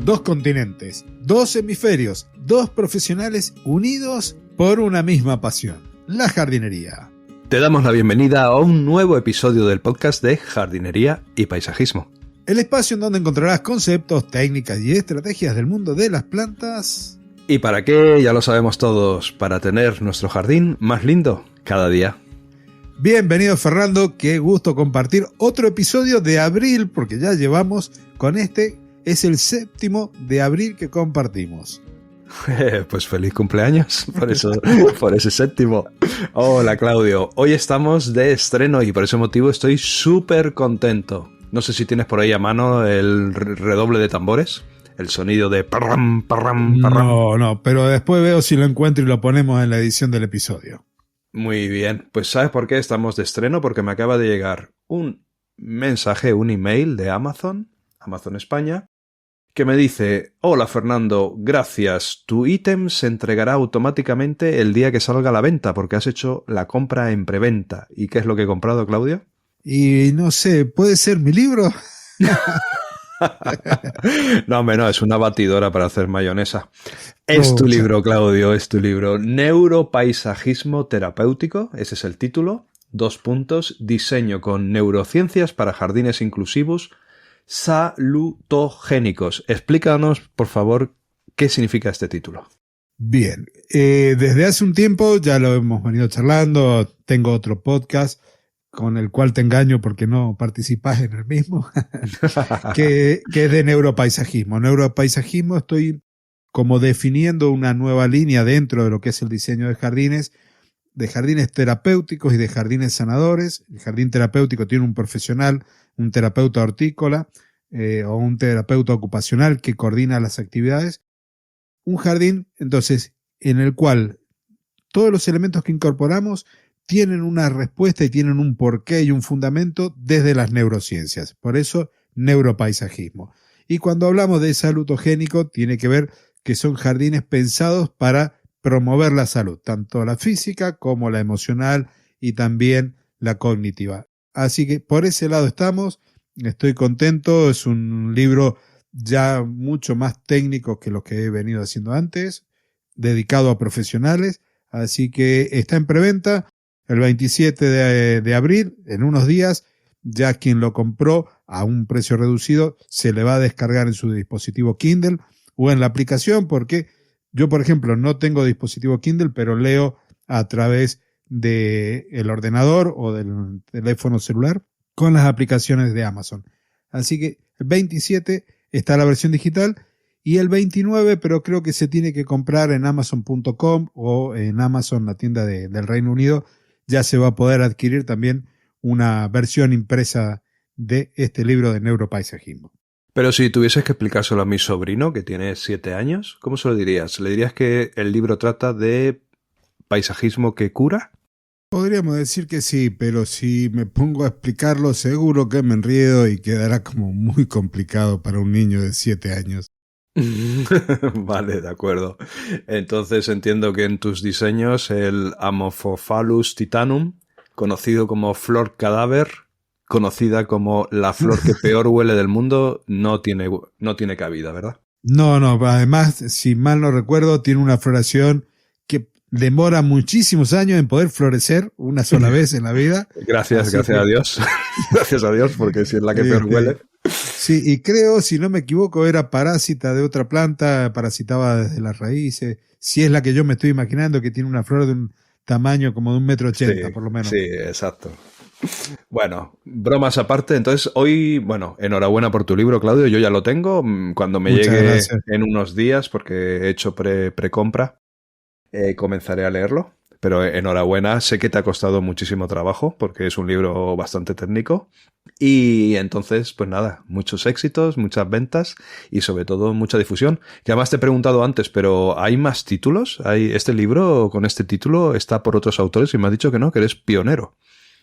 dos continentes, dos hemisferios, dos profesionales unidos por una misma pasión, la jardinería. Te damos la bienvenida a un nuevo episodio del podcast de jardinería y paisajismo. El espacio en donde encontrarás conceptos, técnicas y estrategias del mundo de las plantas. ¿Y para qué? Ya lo sabemos todos, para tener nuestro jardín más lindo cada día. Bienvenido, Fernando, qué gusto compartir otro episodio de abril, porque ya llevamos con este, es el 7º de abril que compartimos. Pues feliz cumpleaños por ese 7º. Hola, Claudio, hoy estamos de estreno y por ese motivo estoy súper contento. No sé si tienes por ahí a mano el redoble de tambores, el sonido de parram, parram, parram. No, pero después veo si lo encuentro y lo ponemos en la edición del episodio. Muy bien, pues ¿sabes por qué estamos de estreno? Porque me acaba de llegar un mensaje, un email de Amazon España, que me dice: hola Fernando, gracias, tu ítem se entregará automáticamente el día que salga a la venta porque has hecho la compra en preventa. ¿Y qué es lo que he comprado, Claudio? Y no sé, ¿puede ser mi libro? No, hombre, no, es una batidora para hacer mayonesa. Es tu libro, Claudio, es tu libro. Neuropaisajismo terapéutico, ese es el título. 2 puntos, diseño con neurociencias para jardines inclusivos salutogénicos. Explícanos, por favor, qué significa este título. Bien, desde hace un tiempo ya lo hemos venido charlando, tengo otro podcast con el cual te engaño porque no participás en el mismo, que es de neuropaisajismo. Neuropaisajismo estoy como definiendo una nueva línea dentro de lo que es el diseño de jardines terapéuticos y de jardines sanadores. El jardín terapéutico tiene un profesional, un terapeuta hortícola o un terapeuta ocupacional que coordina las actividades. Un jardín, entonces, en el cual todos los elementos que incorporamos tienen una respuesta y tienen un porqué y un fundamento desde las neurociencias. Por eso, neuropaisajismo. Y cuando hablamos de salutogénico, tiene que ver que son jardines pensados para promover la salud, tanto la física como la emocional y también la cognitiva. Así que por ese lado estamos, estoy contento, es un libro ya mucho más técnico que lo que he venido haciendo antes, dedicado a profesionales, así que está en preventa el 27 de abril, en unos días. Ya quien lo compró a un precio reducido se le va a descargar en su dispositivo Kindle o en la aplicación, porque yo, por ejemplo, no tengo dispositivo Kindle, pero leo a través del ordenador o del teléfono celular con las aplicaciones de Amazon. Así que el 27 está la versión digital y el 29, pero creo que se tiene que comprar en Amazon.com o en Amazon, la tienda del Reino Unido. Ya se va a poder adquirir también una versión impresa de este libro de neuropaisajismo. Pero si tuvieses que explicárselo a mi sobrino, que tiene 7 años, ¿cómo se lo dirías? ¿Le dirías que el libro trata de paisajismo que cura? Podríamos decir que sí, pero si me pongo a explicarlo, seguro que me enriedo y quedará como muy complicado para un niño de 7 años. Vale, de acuerdo. Entonces entiendo que en tus diseños el Amorphophallus titanum, conocido como flor cadáver, conocida como la flor que peor huele del mundo, no tiene cabida, ¿verdad? No, además, si mal no recuerdo, tiene una floración que demora muchísimos años en poder florecer una sola vez en la vida. Gracias a Dios. Gracias a Dios, porque si es la que peor huele. Sí, y creo, si no me equivoco, era parásita de otra planta, parasitaba desde las raíces. Si es la que yo me estoy imaginando, que tiene una flor de un tamaño como de 1,80 m, por lo menos. Sí, exacto. Bueno, bromas aparte, entonces hoy, bueno, enhorabuena por tu libro, Claudio, yo ya lo tengo, cuando me Muchas llegue gracias. En unos días, porque he hecho precompra, comenzaré a leerlo, pero enhorabuena, sé que te ha costado muchísimo trabajo, porque es un libro bastante técnico, y entonces, pues nada, muchos éxitos, muchas ventas, y sobre todo mucha difusión, que además te he preguntado antes, pero ¿hay más títulos? ¿Este libro con este título está por otros autores? Y me has dicho que no, que eres pionero.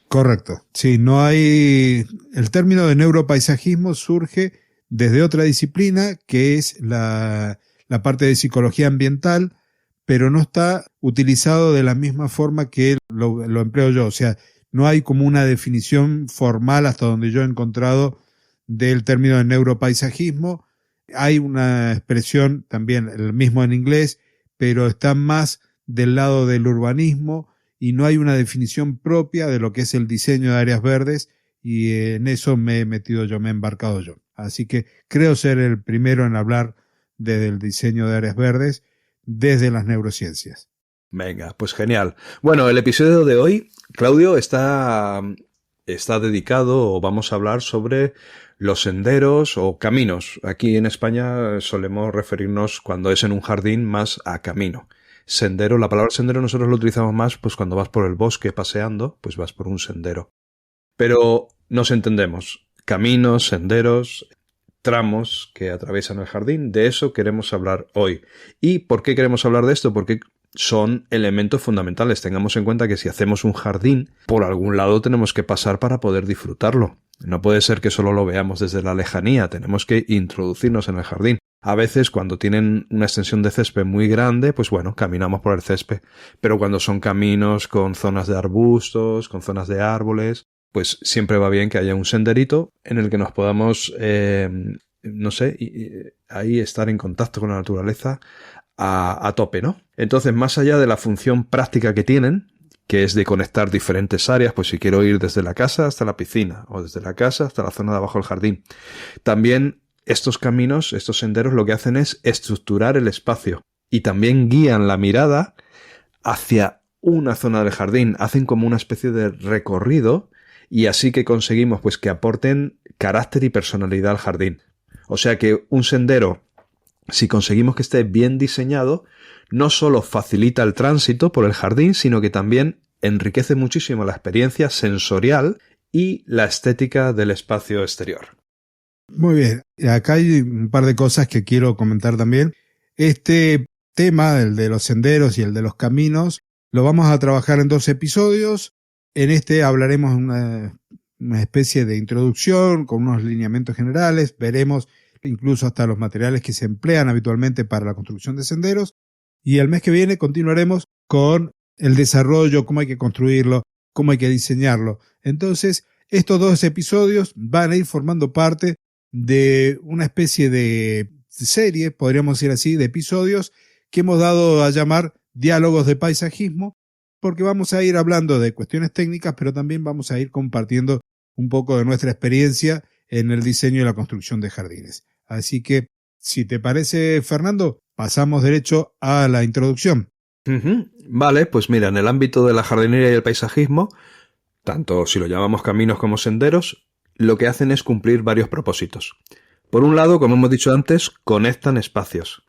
Correcto. Sí, no hay. El término de neuropaisajismo surge desde otra disciplina que es la parte de psicología ambiental, pero no está utilizado de la misma forma que lo empleo yo. O sea, no hay como una definición formal hasta donde yo he encontrado del término de neuropaisajismo. Hay una expresión también, el mismo en inglés, pero está más del lado del urbanismo y no hay una definición propia de lo que es el diseño de áreas verdes, y en eso me he metido yo, me he embarcado yo. Así que creo ser el primero en hablar del diseño de áreas verdes desde las neurociencias. Venga, pues genial. Bueno, el episodio de hoy, Claudio, está dedicado, o vamos a hablar sobre los senderos o caminos. Aquí en España solemos referirnos, cuando es en un jardín, más a camino. Sendero, la palabra sendero nosotros lo utilizamos más pues cuando vas por el bosque paseando, pues vas por un sendero. Pero nos entendemos. Caminos, senderos, tramos que atraviesan el jardín, de eso queremos hablar hoy. ¿Y por qué queremos hablar de esto? Porque son elementos fundamentales. Tengamos en cuenta que si hacemos un jardín, por algún lado tenemos que pasar para poder disfrutarlo. No puede ser que solo lo veamos desde la lejanía, tenemos que introducirnos en el jardín. A veces, cuando tienen una extensión de césped muy grande, pues bueno, caminamos por el césped. Pero cuando son caminos con zonas de arbustos, con zonas de árboles, pues siempre va bien que haya un senderito en el que nos podamos, ahí estar en contacto con la naturaleza a tope, ¿no? Entonces, más allá de la función práctica que tienen, que es de conectar diferentes áreas, pues si quiero ir desde la casa hasta la piscina, o desde la casa hasta la zona de abajo del jardín. También estos caminos, estos senderos, lo que hacen es estructurar el espacio y también guían la mirada hacia una zona del jardín, hacen como una especie de recorrido, y así que conseguimos pues que aporten carácter y personalidad al jardín. O sea que un sendero, si conseguimos que esté bien diseñado, no solo facilita el tránsito por el jardín, sino que también enriquece muchísimo la experiencia sensorial y la estética del espacio exterior. Muy bien, acá hay un par de cosas que quiero comentar también. Este tema, el de los senderos y el de los caminos, lo vamos a trabajar en 2 episodios. En este hablaremos una especie de introducción con unos lineamientos generales, veremos incluso hasta los materiales que se emplean habitualmente para la construcción de senderos, y el mes que viene continuaremos con el desarrollo, cómo hay que construirlo, cómo hay que diseñarlo. Entonces, estos 2 episodios van a ir formando parte de una especie de serie, podríamos decir así, de episodios que hemos dado a llamar Diálogos de Paisajismo, porque vamos a ir hablando de cuestiones técnicas, pero también vamos a ir compartiendo un poco de nuestra experiencia en el diseño y la construcción de jardines. Así que, si te parece, Fernando, pasamos derecho a la introducción. Vale, pues mira, en el ámbito de la jardinería y el paisajismo, tanto si lo llamamos caminos como senderos, lo que hacen es cumplir varios propósitos. Por un lado, como hemos dicho antes, conectan espacios.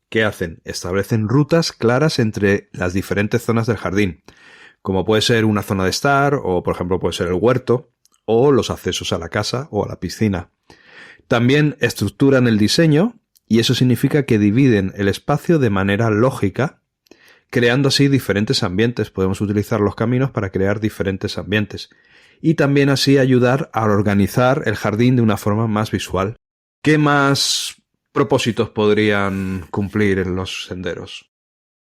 ¿Qué hacen? Establecen rutas claras entre las diferentes zonas del jardín, como puede ser una zona de estar, o por ejemplo puede ser el huerto, o los accesos a la casa o a la piscina. También estructuran el diseño, y eso significa que dividen el espacio de manera lógica, creando así diferentes ambientes. Podemos utilizar los caminos para crear diferentes ambientes. Y también así ayudar a organizar el jardín de una forma más visual. ¿Qué más propósitos podrían cumplir en los senderos?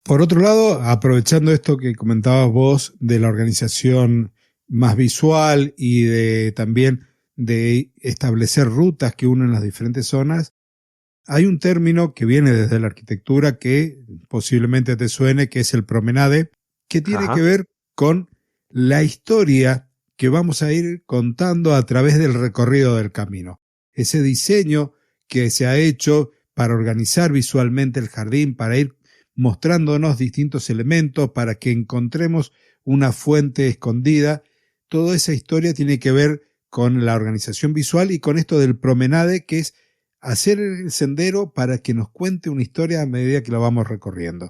Por otro lado, aprovechando esto que comentabas vos de la organización más visual y también de establecer rutas que unen las diferentes zonas, hay un término que viene desde la arquitectura que posiblemente te suene, que es el promenade, que tiene que ver con la historia que vamos a ir contando a través del recorrido del camino. Ese diseño que se ha hecho para organizar visualmente el jardín, para ir mostrándonos distintos elementos, para que encontremos una fuente escondida. Toda esa historia tiene que ver con la organización visual y con esto del promenade, que es hacer el sendero para que nos cuente una historia a medida que lo vamos recorriendo.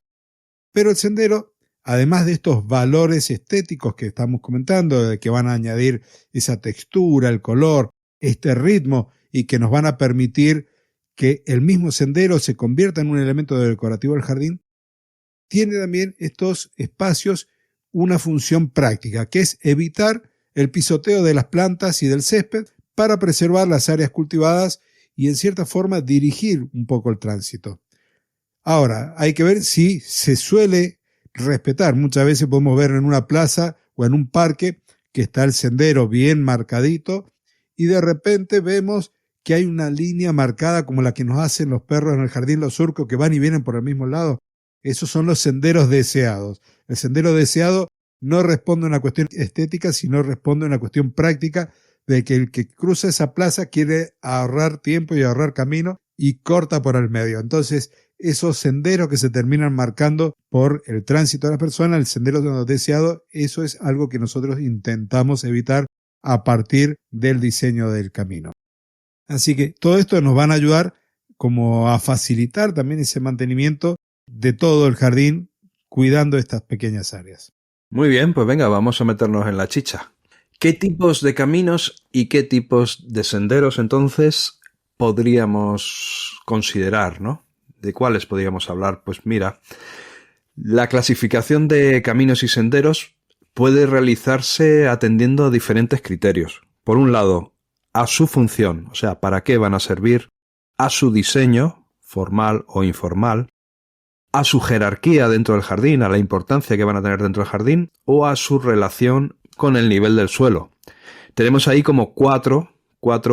Pero el sendero, además de estos valores estéticos que estamos comentando, de que van a añadir esa textura, el color, este ritmo, y que nos van a permitir que el mismo sendero se convierta en un elemento decorativo del jardín, tiene también estos espacios una función práctica, que es evitar el pisoteo de las plantas y del césped para preservar las áreas cultivadas y en cierta forma dirigir un poco el tránsito. Ahora, hay que ver si se suele respetar. Muchas veces podemos ver en una plaza o en un parque que está el sendero bien marcadito y de repente vemos que hay una línea marcada como la que nos hacen los perros en el jardín, los surcos que van y vienen por el mismo lado. Esos son los senderos deseados. El sendero deseado no responde a una cuestión estética, sino responde a una cuestión práctica de que el que cruza esa plaza quiere ahorrar tiempo y ahorrar camino y corta por el medio. Entonces, esos senderos que se terminan marcando por el tránsito de la persona, el sendero deseado, eso es algo que nosotros intentamos evitar a partir del diseño del camino. Así que todo esto nos van a ayudar como a facilitar también ese mantenimiento de todo el jardín, cuidando estas pequeñas áreas. Muy bien, pues venga, vamos a meternos en la chicha. ¿Qué tipos de caminos y qué tipos de senderos entonces podríamos considerar, ¿no? ¿De cuáles podríamos hablar? Pues mira, la clasificación de caminos y senderos puede realizarse atendiendo a diferentes criterios. Por un lado, a su función, o sea, para qué van a servir, a su diseño, formal o informal, a su jerarquía dentro del jardín, a la importancia que van a tener dentro del jardín, o a su relación con el nivel del suelo. Tenemos ahí como cuatro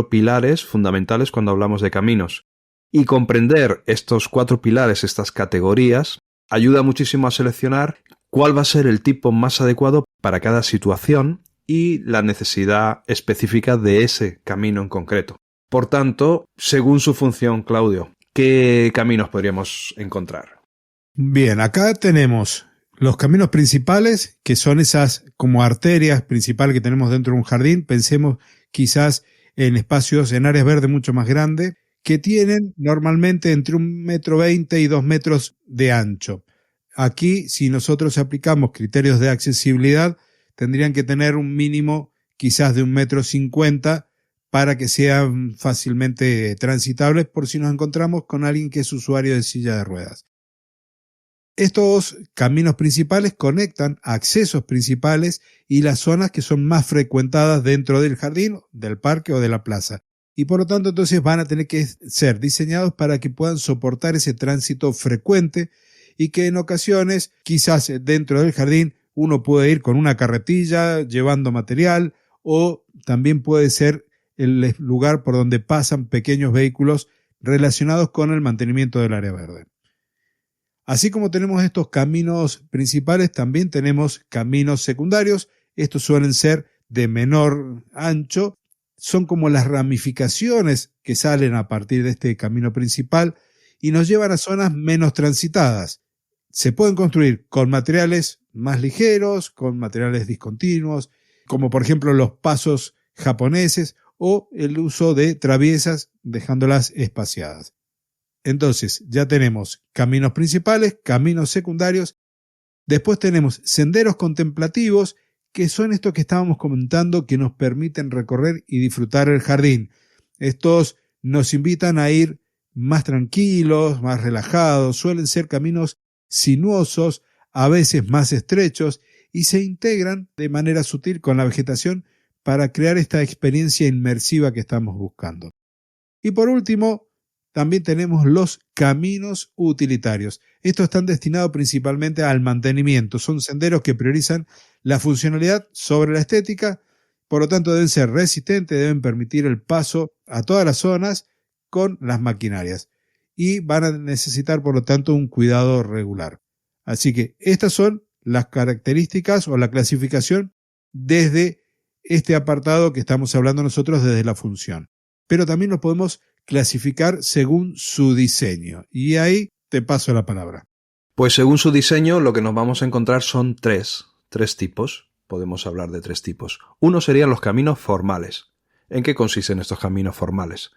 pilares fundamentales cuando hablamos de caminos. Y comprender estos 4 pilares, estas categorías, ayuda muchísimo a seleccionar cuál va a ser el tipo más adecuado para cada situación y la necesidad específica de ese camino en concreto. Por tanto, según su función, Claudio, ¿qué caminos podríamos encontrar? Bien, acá tenemos los caminos principales, que son esas como arterias principales que tenemos dentro de un jardín. Pensemos quizás en espacios, en áreas verdes mucho más grandes, que tienen normalmente entre 1,20 m y 2 metros de ancho. Aquí, si nosotros aplicamos criterios de accesibilidad, tendrían que tener un mínimo quizás de 1,50 m para que sean fácilmente transitables por si nos encontramos con alguien que es usuario de silla de ruedas. Estos caminos principales conectan accesos principales y las zonas que son más frecuentadas dentro del jardín, del parque o de la plaza. Y por lo tanto, entonces van a tener que ser diseñados para que puedan soportar ese tránsito frecuente y que en ocasiones, quizás dentro del jardín, uno puede ir con una carretilla llevando material o también puede ser el lugar por donde pasan pequeños vehículos relacionados con el mantenimiento del área verde. Así como tenemos estos caminos principales, también tenemos caminos secundarios. Estos suelen ser de menor ancho. Son como las ramificaciones que salen a partir de este camino principal y nos llevan a zonas menos transitadas. Se pueden construir con materiales más ligeros, con materiales discontinuos, como por ejemplo los pasos japoneses o el uso de traviesas dejándolas espaciadas. Entonces, ya tenemos caminos principales, caminos secundarios. Después tenemos senderos contemplativos, que son estos que estábamos comentando, que nos permiten recorrer y disfrutar el jardín. Estos nos invitan a ir más tranquilos, más relajados. Suelen ser caminos sinuosos, a veces más estrechos, y se integran de manera sutil con la vegetación para crear esta experiencia inmersiva que estamos buscando. Y por último, también tenemos los caminos utilitarios. Estos están destinados principalmente al mantenimiento. Son senderos que priorizan la funcionalidad sobre la estética, por lo tanto deben ser resistentes, deben permitir el paso a todas las zonas con las maquinarias y van a necesitar, por lo tanto, un cuidado regular. Así que estas son las características o la clasificación desde este apartado que estamos hablando nosotros desde la función. Pero también lo podemos clasificar según su diseño. Y ahí te paso la palabra. Pues según su diseño, lo que nos vamos a encontrar son tres tipos. Podemos hablar de 3 tipos. Uno serían los caminos formales. ¿En qué consisten estos caminos formales?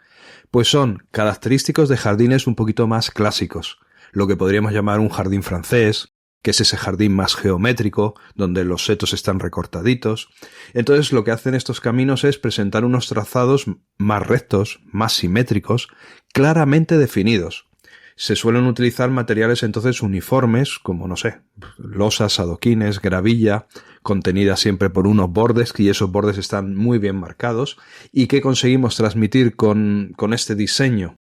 Pues son característicos de jardines un poquito más clásicos. Lo que podríamos llamar un jardín francés, que es ese jardín más geométrico, donde los setos están recortaditos. Entonces lo que hacen estos caminos es presentar unos trazados más rectos, más simétricos, claramente definidos. Se suelen utilizar materiales entonces uniformes, como no sé, losas, adoquines, gravilla, contenidas siempre por unos bordes, y esos bordes están muy bien marcados. ¿Y qué conseguimos transmitir con este diseño?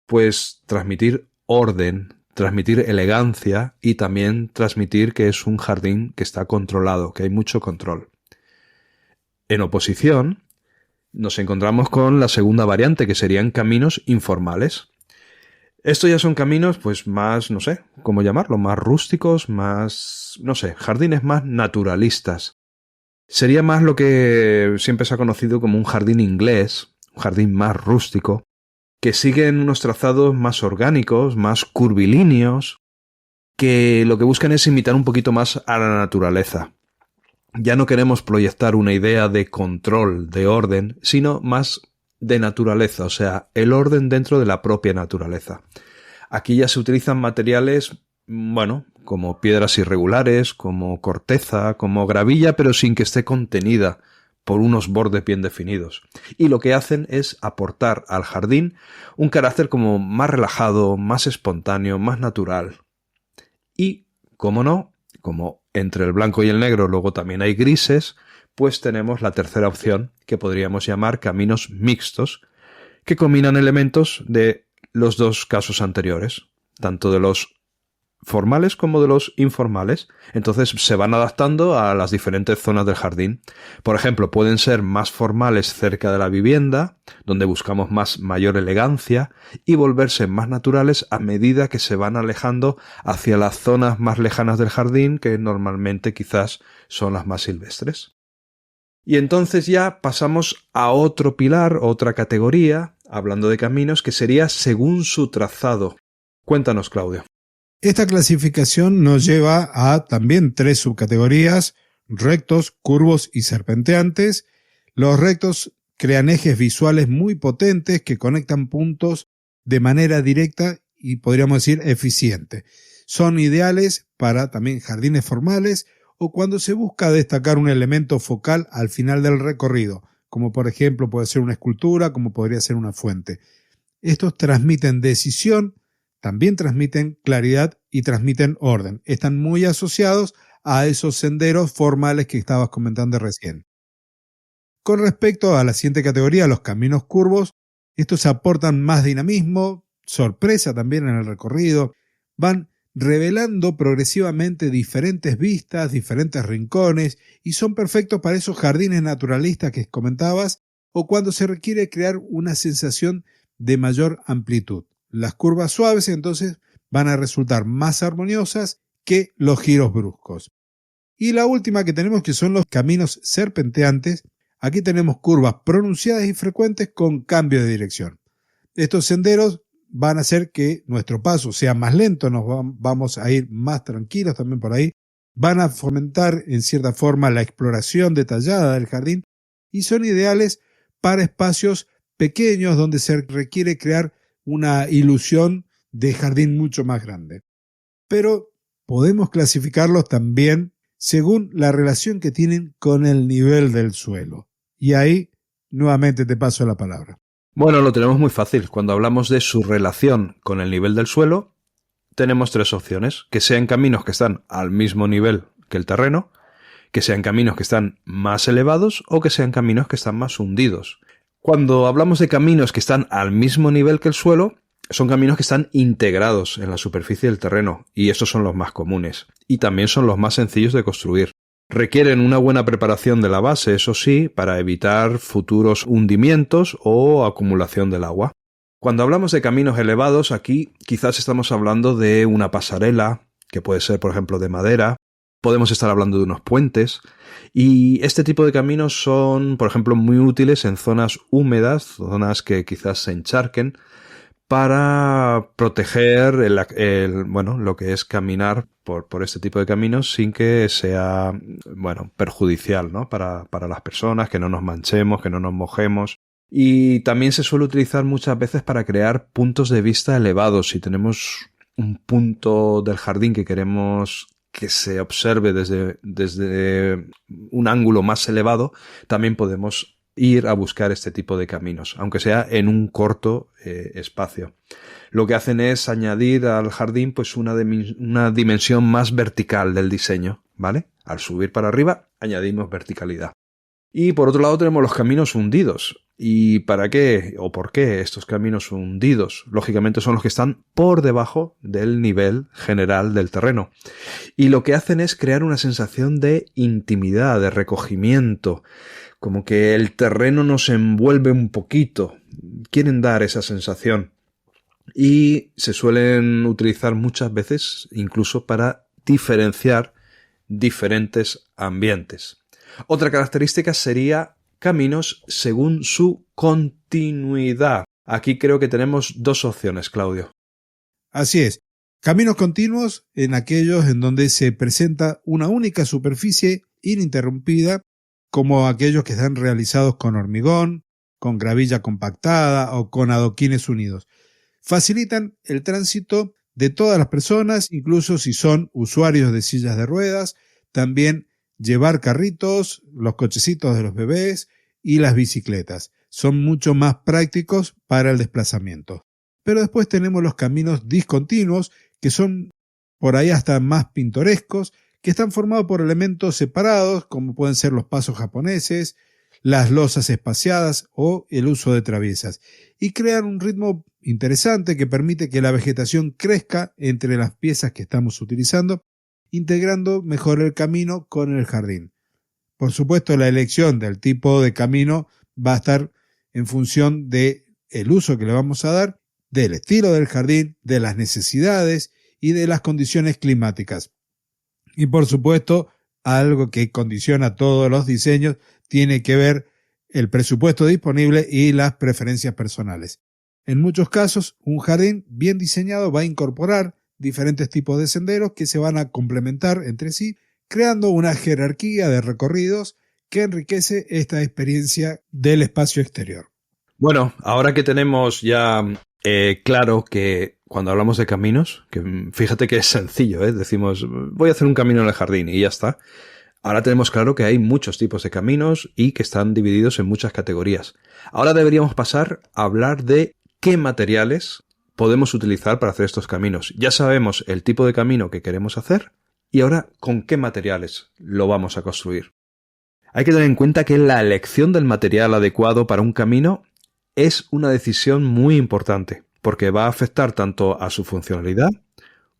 Pues transmitir orden, transmitir elegancia y también transmitir que es un jardín que está controlado, que hay mucho control. En oposición, nos encontramos con la segunda variante, que serían caminos informales. Estos ya son caminos, pues más, no sé, ¿cómo llamarlo? Más rústicos, más, no sé, jardines más naturalistas. Sería más lo que siempre se ha conocido como un jardín inglés, un jardín más rústico, que siguen unos trazados más orgánicos, más curvilíneos, que lo que buscan es imitar un poquito más a la naturaleza. Ya no queremos proyectar una idea de control, de orden, sino más de naturaleza, o sea, el orden dentro de la propia naturaleza. Aquí ya se utilizan materiales, bueno, como piedras irregulares, como corteza, como gravilla, pero sin que esté contenida por unos bordes bien definidos. Y lo que hacen es aportar al jardín un carácter como más relajado, más espontáneo, más natural. Y, como no, como entre el blanco y el negro luego también hay grises, pues tenemos la tercera opción, que podríamos llamar caminos mixtos, que combinan elementos de los dos casos anteriores, tanto de los formales como de los informales. Entonces se van adaptando a las diferentes zonas del jardín. Por ejemplo, pueden ser más formales cerca de la vivienda, donde buscamos mayor elegancia, y volverse más naturales a medida que se van alejando hacia las zonas más lejanas del jardín, que normalmente quizás son las más silvestres. Y entonces ya pasamos a otro pilar, otra categoría, hablando de caminos, que sería según su trazado. Cuéntanos, Claudio. Esta clasificación nos lleva a también 3 subcategorías: rectos, curvos y serpenteantes. Los rectos crean ejes visuales muy potentes que conectan puntos de manera directa y podríamos decir eficiente. Son ideales para también jardines formales o cuando se busca destacar un elemento focal al final del recorrido, como por ejemplo puede ser una escultura, como podría ser una fuente. Estos transmiten decisión, también transmiten claridad y transmiten orden. Están muy asociados a esos senderos formales que estabas comentando recién. Con respecto a la siguiente categoría, los caminos curvos, estos aportan más dinamismo, sorpresa también en el recorrido, van revelando progresivamente diferentes vistas, diferentes rincones, y son perfectos para esos jardines naturalistas que comentabas o cuando se requiere crear una sensación de mayor amplitud. Las curvas suaves entonces van a resultar más armoniosas que los giros bruscos. Y la última que tenemos, que son los caminos serpenteantes. Aquí tenemos curvas pronunciadas y frecuentes con cambio de dirección. Estos senderos van a hacer que nuestro paso sea más lento, nos vamos a ir más tranquilos también por ahí, van a fomentar en cierta forma la exploración detallada del jardín y son ideales para espacios pequeños donde se requiere crear una ilusión de jardín mucho más grande. Pero podemos clasificarlos también según la relación que tienen con el nivel del suelo. Y ahí nuevamente te paso la palabra. Bueno, lo tenemos muy fácil. Cuando hablamos de su relación con el nivel del suelo, tenemos 3 opciones: que sean caminos que están al mismo nivel que el terreno, que sean caminos que están más elevados o que sean caminos que están más hundidos. Cuando hablamos de caminos que están al mismo nivel que el suelo, son caminos que están integrados en la superficie del terreno, y estos son los más comunes, y también son los más sencillos de construir. Requieren una buena preparación de la base, eso sí, para evitar futuros hundimientos o acumulación del agua. Cuando hablamos de caminos elevados, aquí quizás estamos hablando de una pasarela, que puede ser, por ejemplo, de madera. Podemos estar hablando de unos puentes, y este tipo de caminos son, por ejemplo, muy útiles en zonas húmedas, zonas que quizás se encharquen, para proteger lo que es caminar por este tipo de caminos sin que sea perjudicial, ¿no? para las personas, que no nos manchemos, que no nos mojemos. Y también se suele utilizar muchas veces para crear puntos de vista elevados. Si tenemos un punto del jardín que queremos que se observe desde un ángulo más elevado, también podemos ir a buscar este tipo de caminos, aunque sea en un corto espacio. Lo que hacen es añadir al jardín pues una dimensión más vertical del diseño, ¿vale? Al subir para arriba añadimos verticalidad. Y por otro lado tenemos los caminos hundidos. ¿Y para qué o por qué estos caminos hundidos? Lógicamente son los que están por debajo del nivel general del terreno. Y lo que hacen es crear una sensación de intimidad, de recogimiento, como que el terreno nos envuelve un poquito. Quieren dar esa sensación. Y se suelen utilizar muchas veces incluso para diferenciar diferentes ambientes. Otra característica sería caminos según su continuidad. Aquí creo que tenemos dos opciones, Claudio. Así es. Caminos continuos en aquellos en donde se presenta una única superficie ininterrumpida, como aquellos que están realizados con hormigón, con gravilla compactada o con adoquines unidos. Facilitan el tránsito de todas las personas, incluso si son usuarios de sillas de ruedas, también llevar carritos, los cochecitos de los bebés y las bicicletas. Son mucho más prácticos para el desplazamiento. Pero después tenemos los caminos discontinuos, que son por ahí hasta más pintorescos, que están formados por elementos separados, como pueden ser los pasos japoneses, las losas espaciadas o el uso de traviesas, y crean un ritmo interesante que permite que la vegetación crezca entre las piezas que estamos utilizando, integrando mejor el camino con el jardín. Por supuesto, la elección del tipo de camino va a estar en función del uso que le vamos a dar, del estilo del jardín, de las necesidades y de las condiciones climáticas. Y por supuesto, algo que condiciona todos los diseños tiene que ver el presupuesto disponible y las preferencias personales. En muchos casos, un jardín bien diseñado va a incorporar diferentes tipos de senderos que se van a complementar entre sí, creando una jerarquía de recorridos que enriquece esta experiencia del espacio exterior. Bueno, ahora que tenemos ya claro que cuando hablamos de caminos, que fíjate que es sencillo, decimos voy a hacer un camino en el jardín y ya está. Ahora tenemos claro que hay muchos tipos de caminos y que están divididos en muchas categorías. Ahora deberíamos pasar a hablar de qué materiales podemos utilizar para hacer estos caminos. Ya sabemos el tipo de camino que queremos hacer y ahora con qué materiales lo vamos a construir. Hay que tener en cuenta que la elección del material adecuado para un camino es una decisión muy importante, porque va a afectar tanto a su funcionalidad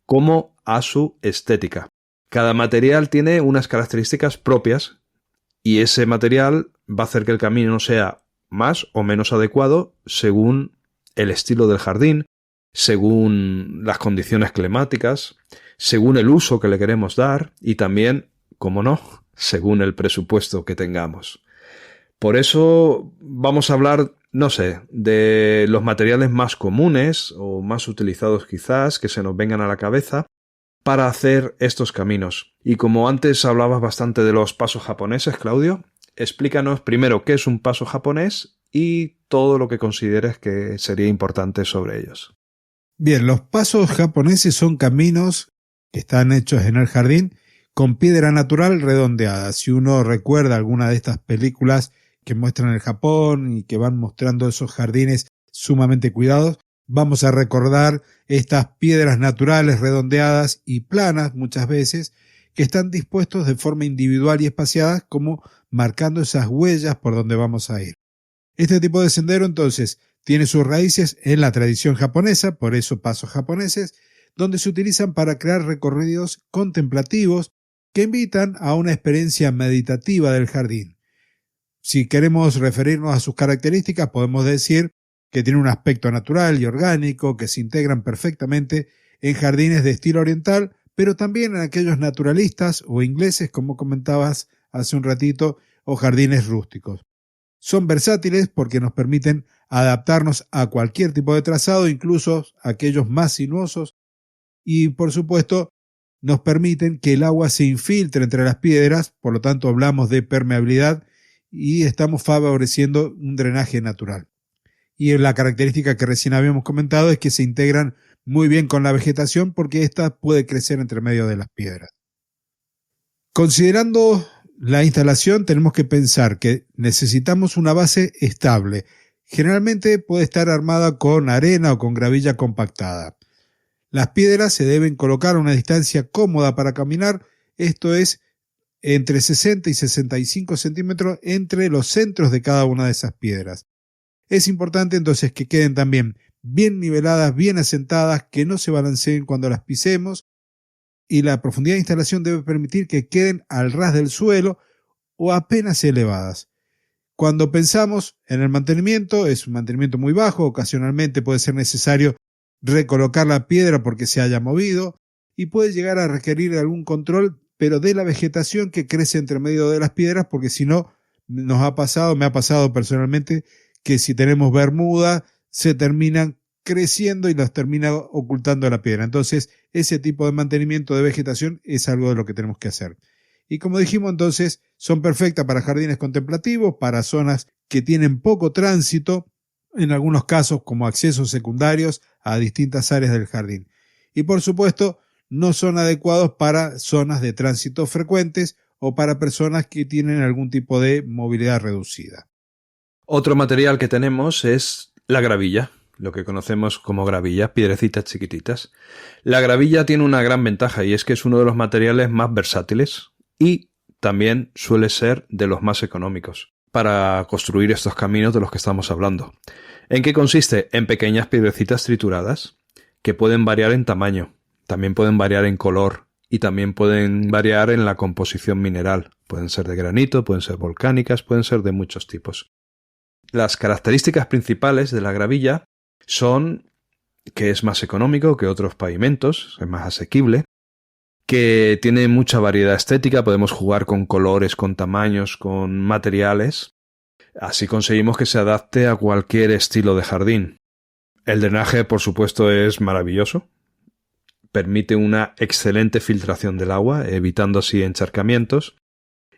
como a su estética. Cada material tiene unas características propias y ese material va a hacer que el camino sea más o menos adecuado según el estilo del jardín, según las condiciones climáticas, según el uso que le queremos dar y también, como no, según el presupuesto que tengamos. Por eso vamos a hablar, no sé, de los materiales más comunes o más utilizados quizás que se nos vengan a la cabeza para hacer estos caminos. Y como antes hablabas bastante de los pasos japoneses, Claudio, explícanos primero qué es un paso japonés y todo lo que consideres que sería importante sobre ellos. Bien, los pasos japoneses son caminos que están hechos en el jardín con piedra natural redondeada. Si uno recuerda alguna de estas películas que muestran el Japón y que van mostrando esos jardines sumamente cuidados, vamos a recordar estas piedras naturales redondeadas y planas muchas veces que están dispuestos de forma individual y espaciadas como marcando esas huellas por donde vamos a ir. Este tipo de sendero entonces tiene sus raíces en la tradición japonesa, por eso pasos japoneses, donde se utilizan para crear recorridos contemplativos que invitan a una experiencia meditativa del jardín. Si queremos referirnos a sus características, podemos decir que tiene un aspecto natural y orgánico, que se integran perfectamente en jardines de estilo oriental, pero también en aquellos naturalistas o ingleses, como comentabas hace un ratito, o jardines rústicos. Son versátiles porque nos permiten adaptarnos a cualquier tipo de trazado, incluso aquellos más sinuosos, y por supuesto nos permiten que el agua se infiltre entre las piedras, por lo tanto hablamos de permeabilidad y estamos favoreciendo un drenaje natural. Y la característica que recién habíamos comentado es que se integran muy bien con la vegetación porque ésta puede crecer entre medio de las piedras. Considerando la instalación, tenemos que pensar que necesitamos una base estable. Generalmente puede estar armada con arena o con gravilla compactada. Las piedras se deben colocar a una distancia cómoda para caminar, esto es, entre 60 y 65 centímetros entre los centros de cada una de esas piedras. Es importante entonces que queden también bien niveladas, bien asentadas, que no se balanceen cuando las pisemos, y la profundidad de instalación debe permitir que queden al ras del suelo o apenas elevadas. Cuando pensamos en el mantenimiento, es un mantenimiento muy bajo, ocasionalmente puede ser necesario recolocar la piedra porque se haya movido y puede llegar a requerir algún control, pero de la vegetación que crece entre medio de las piedras, porque si no, me ha pasado personalmente, que si tenemos bermuda, se terminan creciendo y las termina ocultando la piedra. Entonces, ese tipo de mantenimiento de vegetación es algo de lo que tenemos que hacer. Y como dijimos, entonces, son perfectas para jardines contemplativos, para zonas que tienen poco tránsito, en algunos casos como accesos secundarios a distintas áreas del jardín. Y por supuesto, no son adecuados para zonas de tránsito frecuentes o para personas que tienen algún tipo de movilidad reducida. Otro material que tenemos es la gravilla, lo que conocemos como gravilla, piedrecitas chiquititas. La gravilla tiene una gran ventaja y es que es uno de los materiales más versátiles y también suele ser de los más económicos para construir estos caminos de los que estamos hablando. ¿En qué consiste? En pequeñas piedrecitas trituradas que pueden variar en tamaño, también pueden variar en color y también pueden variar en la composición mineral. Pueden ser de granito, pueden ser volcánicas, pueden ser de muchos tipos. Las características principales de la gravilla son que es más económico que otros pavimentos, es más asequible, que tiene mucha variedad estética, podemos jugar con colores, con tamaños, con materiales. Así conseguimos que se adapte a cualquier estilo de jardín. El drenaje, por supuesto, es maravilloso. Permite una excelente filtración del agua, evitando así encharcamientos.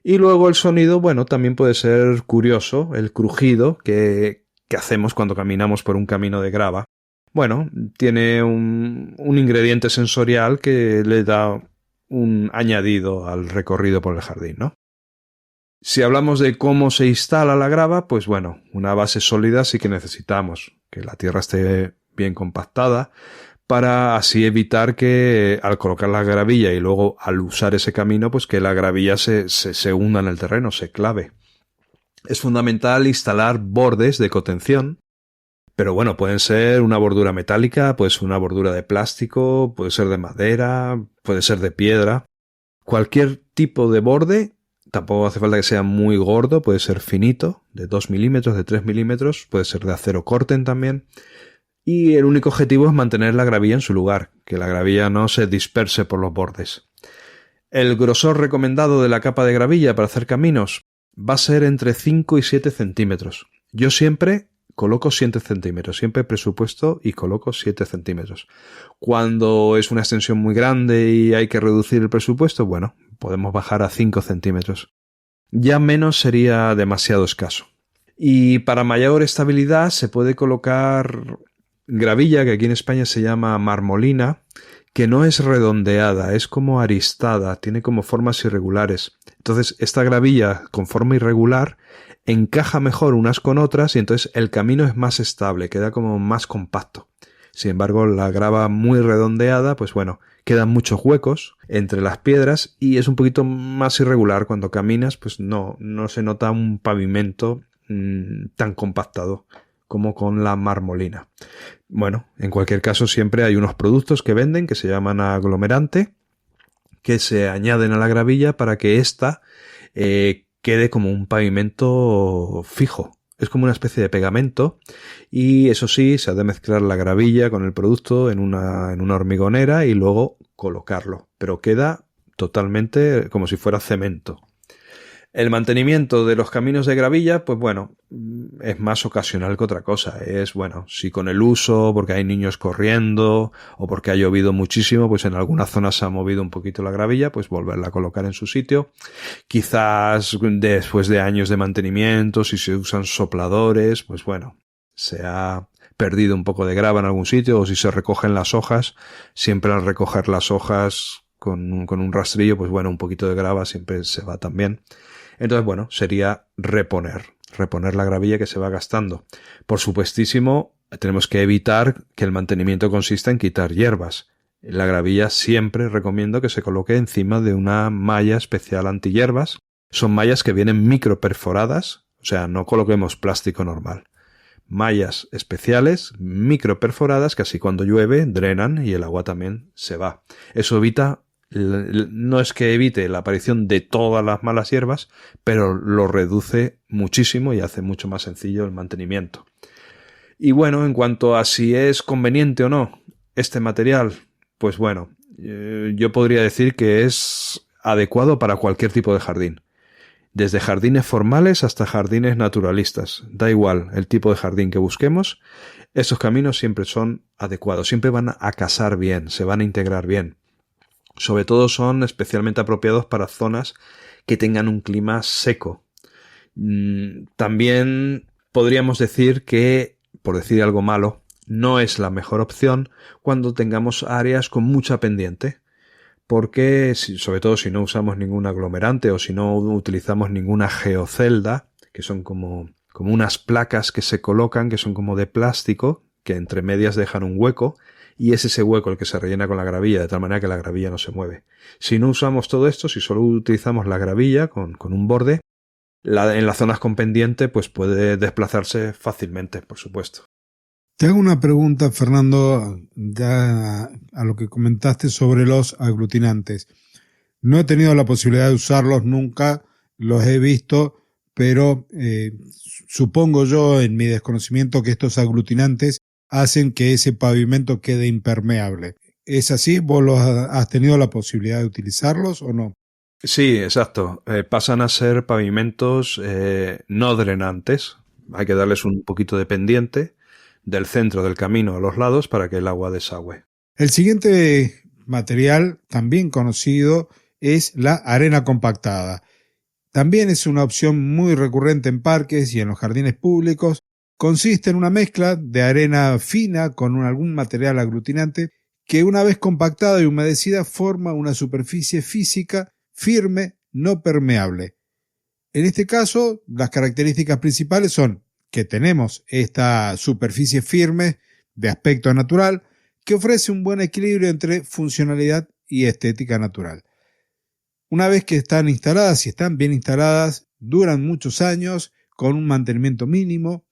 Y luego el sonido, bueno, también puede ser curioso, el crujido que hacemos cuando caminamos por un camino de grava. Bueno, tiene un ingrediente sensorial que le da un añadido al recorrido por el jardín, ¿no? Si hablamos de cómo se instala la grava, pues bueno, una base sólida sí que necesitamos, que la tierra esté bien compactada, para así evitar que al colocar la gravilla y luego al usar ese camino, pues que la gravilla se hunda en el terreno, se clave. Es fundamental instalar bordes de contención, pero bueno, pueden ser una bordura metálica, puede ser una bordura de plástico, puede ser de madera, puede ser de piedra. Cualquier tipo de borde, tampoco hace falta que sea muy gordo, puede ser finito, de 2 milímetros, de 3 milímetros, puede ser de acero corten también. Y el único objetivo es mantener la gravilla en su lugar, que la gravilla no se disperse por los bordes. El grosor recomendado de la capa de gravilla para hacer caminos va a ser entre 5 y 7 centímetros. Yo siempre coloco 7 centímetros, siempre presupuesto y coloco 7 centímetros. Cuando es una extensión muy grande y hay que reducir el presupuesto, bueno, podemos bajar a 5 centímetros. Ya menos sería demasiado escaso. Y para mayor estabilidad se puede colocar gravilla, que aquí en España se llama marmolina, que no es redondeada, es como aristada, tiene como formas irregulares. Entonces esta gravilla con forma irregular encaja mejor unas con otras y entonces el camino es más estable, queda como más compacto. Sin embargo, la grava muy redondeada, pues bueno, quedan muchos huecos entre las piedras y es un poquito más irregular. Cuando caminas, pues no se nota un pavimento tan compactado como con la marmolina. Bueno, en cualquier caso siempre hay unos productos que venden que se llaman aglomerante, que se añaden a la gravilla para que ésta quede como un pavimento fijo. Es como una especie de pegamento y eso sí, se ha de mezclar la gravilla con el producto en una hormigonera y luego colocarlo, pero queda totalmente como si fuera cemento. El mantenimiento de los caminos de gravilla, pues bueno, es más ocasional que otra cosa. Es, bueno, si con el uso, porque hay niños corriendo o porque ha llovido muchísimo, pues en alguna zona se ha movido un poquito la gravilla, pues volverla a colocar en su sitio. Quizás después de años de mantenimiento, si se usan sopladores, pues bueno, se ha perdido un poco de grava en algún sitio, o si se recogen las hojas, siempre al recoger las hojas con un rastrillo, pues bueno, un poquito de grava siempre se va también. Entonces, bueno, sería reponer la gravilla que se va gastando. Por supuestísimo, tenemos que evitar que el mantenimiento consista en quitar hierbas. La gravilla siempre recomiendo que se coloque encima de una malla especial antihierbas. Son mallas que vienen microperforadas, o sea, no coloquemos plástico normal. Mallas especiales, microperforadas, que así cuando llueve drenan y el agua también se va. Eso evita, no es que evite la aparición de todas las malas hierbas, pero lo reduce muchísimo y hace mucho más sencillo el mantenimiento. Y bueno, en cuanto a si es conveniente o no este material, pues bueno, yo podría decir que es adecuado para cualquier tipo de jardín. Desde jardines formales hasta jardines naturalistas. Da igual el tipo de jardín que busquemos, estos caminos siempre son adecuados, siempre van a casar bien, se van a integrar bien. Sobre todo son especialmente apropiados para zonas que tengan un clima seco. También podríamos decir que, por decir algo malo, no es la mejor opción cuando tengamos áreas con mucha pendiente. Porque, sobre todo si no usamos ningún aglomerante o si no utilizamos ninguna geocelda, que son como unas placas que se colocan, que son como de plástico, que entre medias dejan un hueco, y es ese hueco el que se rellena con la gravilla, de tal manera que la gravilla no se mueve. Si no usamos todo esto, si solo utilizamos la gravilla con un borde, en las zonas con pendiente pues puede desplazarse fácilmente, por supuesto. Te hago una pregunta, Fernando, ya a lo que comentaste sobre los aglutinantes. No he tenido la posibilidad de usarlos nunca, los he visto, pero supongo yo en mi desconocimiento que estos aglutinantes hacen que ese pavimento quede impermeable. ¿Es así? ¿Vos has tenido la posibilidad de utilizarlos o no? Sí, exacto. Pasan a ser pavimentos no drenantes. Hay que darles un poquito de pendiente del centro del camino a los lados para que el agua desagüe. El siguiente material, también conocido, es la arena compactada. También es una opción muy recurrente en parques y en los jardines públicos. Consiste en una mezcla de arena fina con algún material aglutinante que una vez compactada y humedecida forma una superficie física firme, no permeable. En este caso, las características principales son que tenemos esta superficie firme de aspecto natural que ofrece un buen equilibrio entre funcionalidad y estética natural. Una vez que están instaladas y están bien instaladas, duran muchos años con un mantenimiento mínimo.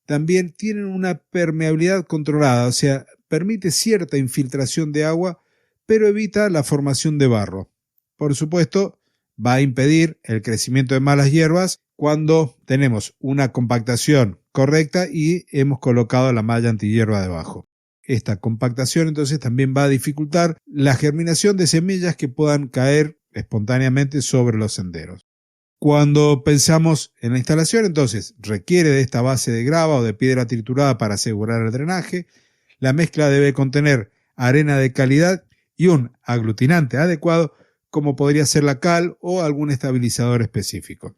También tienen una permeabilidad controlada, o sea, permite cierta infiltración de agua, pero evita la formación de barro. Por supuesto, va a impedir el crecimiento de malas hierbas cuando tenemos una compactación correcta y hemos colocado la malla antihierba debajo. Esta compactación entonces también va a dificultar la germinación de semillas que puedan caer espontáneamente sobre los senderos. Cuando pensamos en la instalación, entonces requiere de esta base de grava o de piedra triturada para asegurar el drenaje. La mezcla debe contener arena de calidad y un aglutinante adecuado, como podría ser la cal o algún estabilizador específico.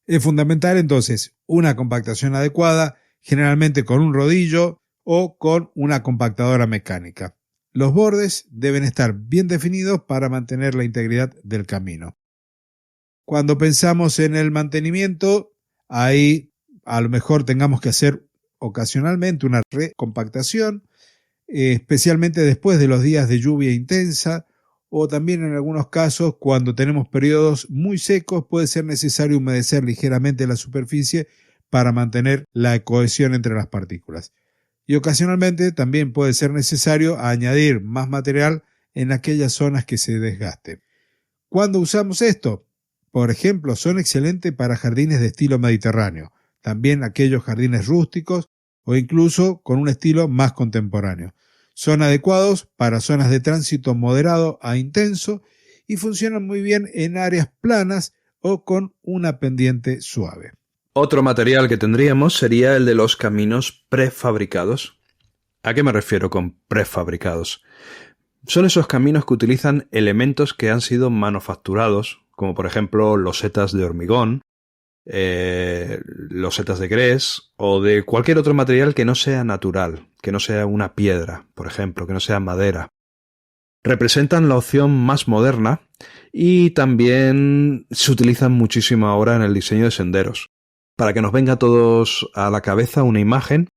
Es fundamental entonces una compactación adecuada, generalmente con un rodillo o con una compactadora mecánica. Los bordes deben estar bien definidos para mantener la integridad del camino. Cuando pensamos en el mantenimiento, ahí a lo mejor tengamos que hacer ocasionalmente una recompactación, especialmente después de los días de lluvia intensa, o también en algunos casos cuando tenemos periodos muy secos puede ser necesario humedecer ligeramente la superficie para mantener la cohesión entre las partículas. Y ocasionalmente también puede ser necesario añadir más material en aquellas zonas que se desgasten. ¿Cuándo usamos esto? Por ejemplo, son excelentes para jardines de estilo mediterráneo, también aquellos jardines rústicos o incluso con un estilo más contemporáneo. Son adecuados para zonas de tránsito moderado a intenso y funcionan muy bien en áreas planas o con una pendiente suave. Otro material que tendríamos sería el de los caminos prefabricados. ¿A qué me refiero con prefabricados? Son esos caminos que utilizan elementos que han sido manufacturados, como por ejemplo losetas de hormigón, losetas de grés o de cualquier otro material que no sea natural, que no sea una piedra, por ejemplo, que no sea madera. Representan la opción más moderna y también se utilizan muchísimo ahora en el diseño de senderos. Para que nos venga a todos a la cabeza una imagen,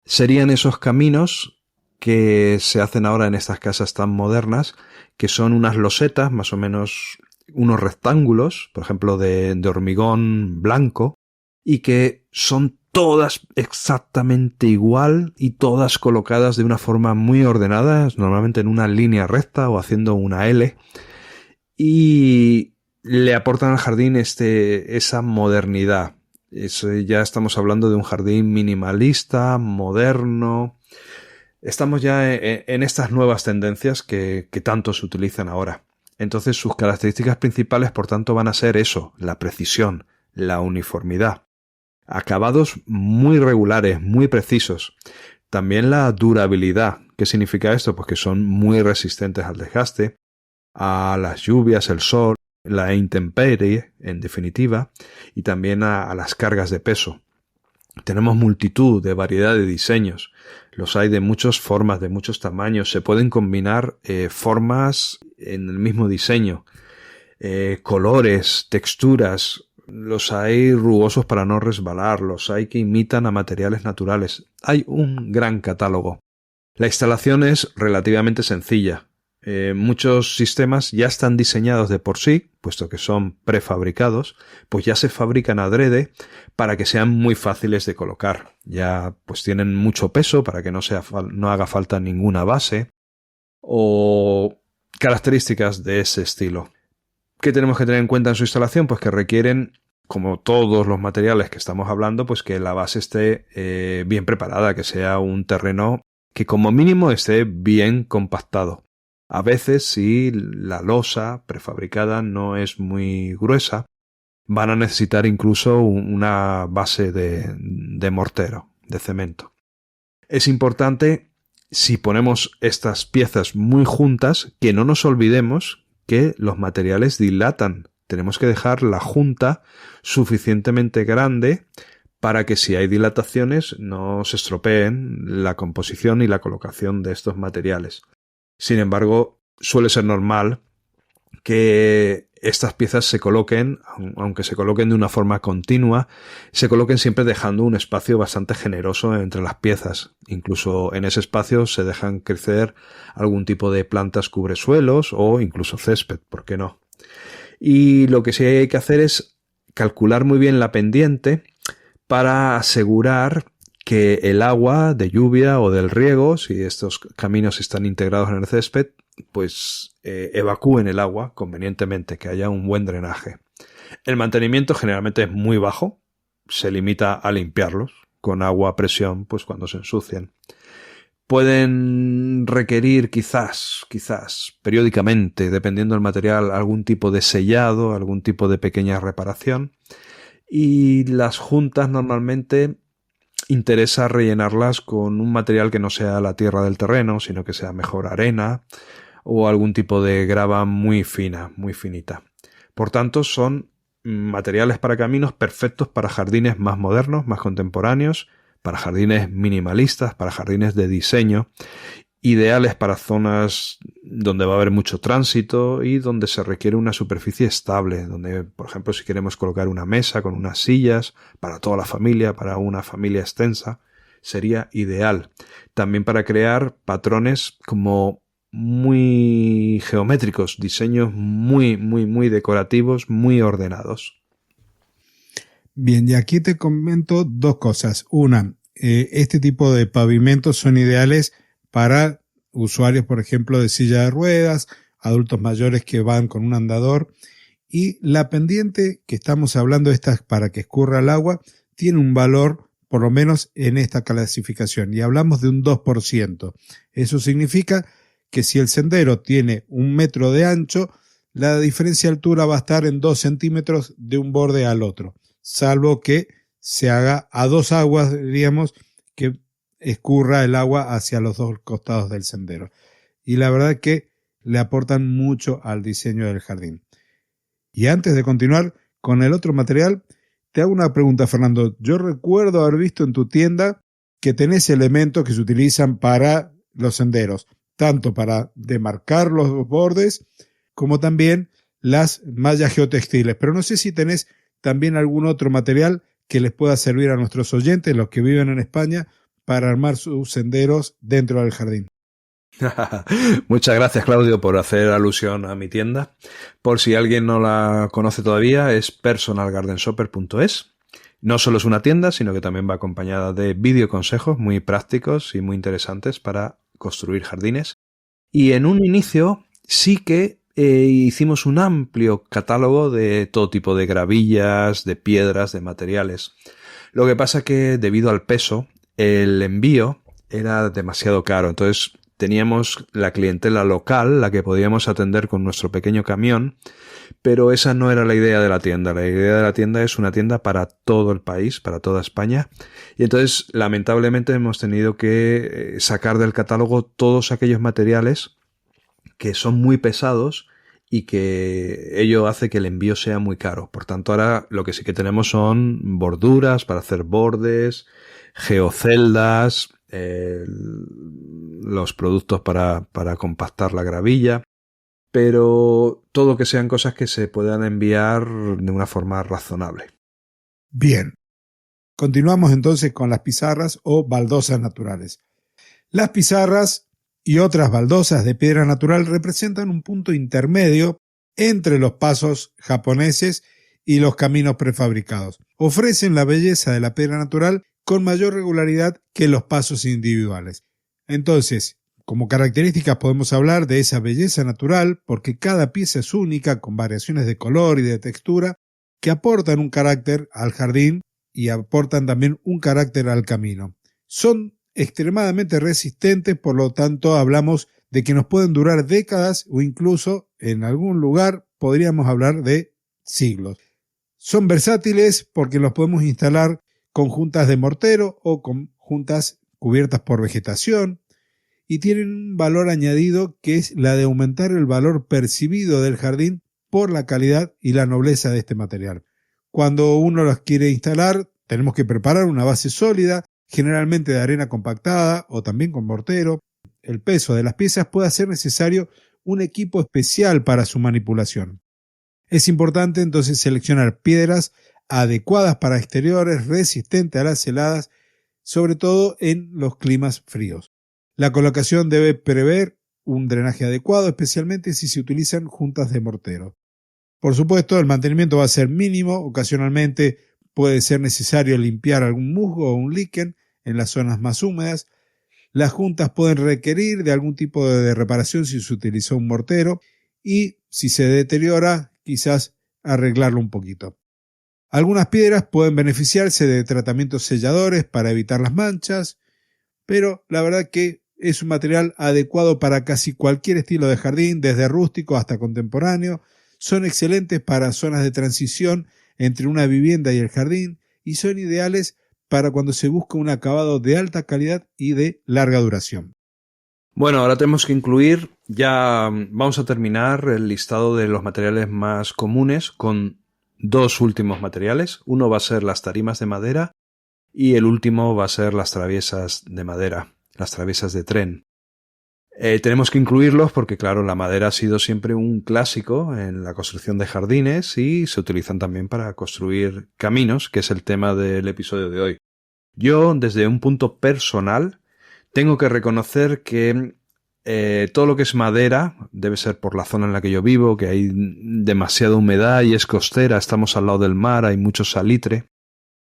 serían esos caminos que se hacen ahora en estas casas tan modernas, que son unas losetas, más o menos unos rectángulos, por ejemplo, de hormigón blanco, y que son todas exactamente igual y todas colocadas de una forma muy ordenada, normalmente en una línea recta o haciendo una L, y le aportan al jardín esa modernidad. Ya estamos hablando de un jardín minimalista, moderno. Estamos ya en estas nuevas tendencias que tanto se utilizan ahora. Entonces sus características principales, por tanto, van a ser eso, la precisión, la uniformidad. Acabados muy regulares, muy precisos. También la durabilidad. ¿Qué significa esto? Pues que son muy resistentes al desgaste, a las lluvias, el sol, la intemperie, en definitiva, y también a las cargas de peso. Tenemos multitud de variedad de diseños. Los hay de muchas formas, de muchos tamaños. Se pueden combinar formas en el mismo diseño, colores, texturas. Los hay rugosos para no resbalar, los hay que imitan a materiales naturales. Hay un gran catálogo. La instalación es relativamente sencilla. Muchos sistemas ya están diseñados de por sí, puesto que son prefabricados, pues ya se fabrican adrede para que sean muy fáciles de colocar. Ya pues tienen mucho peso para que no haga falta ninguna base o características de ese estilo. ¿Qué tenemos que tener en cuenta en su instalación? Pues que requieren, como todos los materiales que estamos hablando, pues que la base esté bien preparada, que sea un terreno que como mínimo esté bien compactado. A veces, si la losa prefabricada no es muy gruesa, van a necesitar incluso una base de mortero, de cemento. Es importante, si ponemos estas piezas muy juntas, que no nos olvidemos que los materiales dilatan. Tenemos que dejar la junta suficientemente grande para que si hay dilataciones no se estropeen la composición y la colocación de estos materiales. Sin embargo, suele ser normal que estas piezas se coloquen, aunque se coloquen de una forma continua, se coloquen siempre dejando un espacio bastante generoso entre las piezas. Incluso en ese espacio se dejan crecer algún tipo de plantas cubresuelos o incluso césped, ¿por qué no? Y lo que sí hay que hacer es calcular muy bien la pendiente para asegurar que el agua de lluvia o del riego, si estos caminos están integrados en el césped, pues evacúen el agua convenientemente, que haya un buen drenaje. El mantenimiento generalmente es muy bajo, se limita a limpiarlos con agua a presión, pues cuando se ensucian. Pueden requerir quizás periódicamente, dependiendo del material, algún tipo de sellado, algún tipo de pequeña reparación. Y las juntas normalmente interesa rellenarlas con un material que no sea la tierra del terreno, sino que sea mejor arena o algún tipo de grava muy fina, muy finita. Por tanto, son materiales para caminos perfectos para jardines más modernos, más contemporáneos, para jardines minimalistas, para jardines de diseño, ideales para zonas donde va a haber mucho tránsito y donde se requiere una superficie estable, donde, por ejemplo, si queremos colocar una mesa con unas sillas para toda la familia, para una familia extensa, sería ideal. También para crear patrones como muy geométricos, diseños muy decorativos, muy ordenados. Bien, y aquí te comento dos cosas. Una, este tipo de pavimentos son ideales para usuarios, por ejemplo, de silla de ruedas, adultos mayores que van con un andador. Y la pendiente que estamos hablando, esta para que escurra el agua, tiene un valor, por lo menos en esta clasificación, y hablamos de un 2%. Eso significa que si el sendero tiene 1 metro de ancho, la diferencia de altura va a estar en 2 centímetros de un borde al otro, salvo que se haga a 2 aguas, diríamos, que escurra el agua hacia los 2 costados del sendero. Y la verdad que le aportan mucho al diseño del jardín. Y antes de continuar con el otro material, te hago una pregunta, Fernando. Yo recuerdo haber visto en tu tienda que tenés elementos que se utilizan para los senderos, tanto para demarcar los bordes como también las mallas geotextiles. Pero no sé si tenés también algún otro material que les pueda servir a nuestros oyentes, los que viven en España, para armar sus senderos dentro del jardín. Muchas gracias, Claudio, por hacer alusión a mi tienda. Por si alguien no la conoce todavía, es personalgardenshopper.es. No solo es una tienda, sino que también va acompañada de videoconsejos muy prácticos y muy interesantes para construir jardines. Y en un inicio sí que hicimos un amplio catálogo de todo tipo de gravillas, de piedras, de materiales. Lo que pasa que debido al peso, el envío era demasiado caro. Entonces teníamos la clientela local, la que podíamos atender con nuestro pequeño camión, pero esa no era la idea de la tienda. La idea de la tienda es una tienda para todo el país, para toda España. Y entonces, lamentablemente, hemos tenido que sacar del catálogo todos aquellos materiales que son muy pesados y que ello hace que el envío sea muy caro. Por tanto, ahora lo que sí que tenemos son borduras para hacer bordes, geoceldas, los productos para compactar la gravilla, pero todo que sean cosas que se puedan enviar de una forma razonable. Bien, continuamos entonces con las pizarras o baldosas naturales. Las pizarras y otras baldosas de piedra natural representan un punto intermedio entre los pasos japoneses y los caminos prefabricados. Ofrecen la belleza de la piedra natural con mayor regularidad que los pasos individuales. Entonces, como características podemos hablar de esa belleza natural porque cada pieza es única, con variaciones de color y de textura que aportan un carácter al jardín y aportan también un carácter al camino. Son extremadamente resistentes, por lo tanto hablamos de que nos pueden durar décadas o incluso en algún lugar podríamos hablar de siglos. Son versátiles porque los podemos instalar con juntas de mortero o con juntas cubiertas por vegetación y tienen un valor añadido que es la de aumentar el valor percibido del jardín por la calidad y la nobleza de este material. Cuando uno las quiere instalar, tenemos que preparar una base sólida, generalmente de arena compactada o también con mortero. El peso de las piezas puede hacer necesario un equipo especial para su manipulación. Es importante entonces seleccionar piedras adecuadas para exteriores, resistentes a las heladas, sobre todo en los climas fríos. La colocación debe prever un drenaje adecuado, especialmente si se utilizan juntas de mortero. Por supuesto, el mantenimiento va a ser mínimo, ocasionalmente puede ser necesario limpiar algún musgo o un líquen en las zonas más húmedas. Las juntas pueden requerir de algún tipo de reparación si se utilizó un mortero y si se deteriora, quizás arreglarlo un poquito. Algunas piedras pueden beneficiarse de tratamientos selladores para evitar las manchas, pero la verdad que es un material adecuado para casi cualquier estilo de jardín, desde rústico hasta contemporáneo. Son excelentes para zonas de transición entre una vivienda y el jardín y son ideales para cuando se busca un acabado de alta calidad y de larga duración. Bueno, ahora tenemos que incluir, ya vamos a terminar el listado de los materiales más comunes con dos últimos materiales. Uno va a ser las tarimas de madera y el último va a ser las traviesas de madera, las traviesas de tren. Tenemos que incluirlos porque, claro, la madera ha sido siempre un clásico en la construcción de jardines y se utilizan también para construir caminos, que es el tema del episodio de hoy. Yo, desde un punto personal, tengo que reconocer que todo lo que es madera, debe ser por la zona en la que yo vivo, que hay demasiada humedad y es costera, estamos al lado del mar, hay mucho salitre.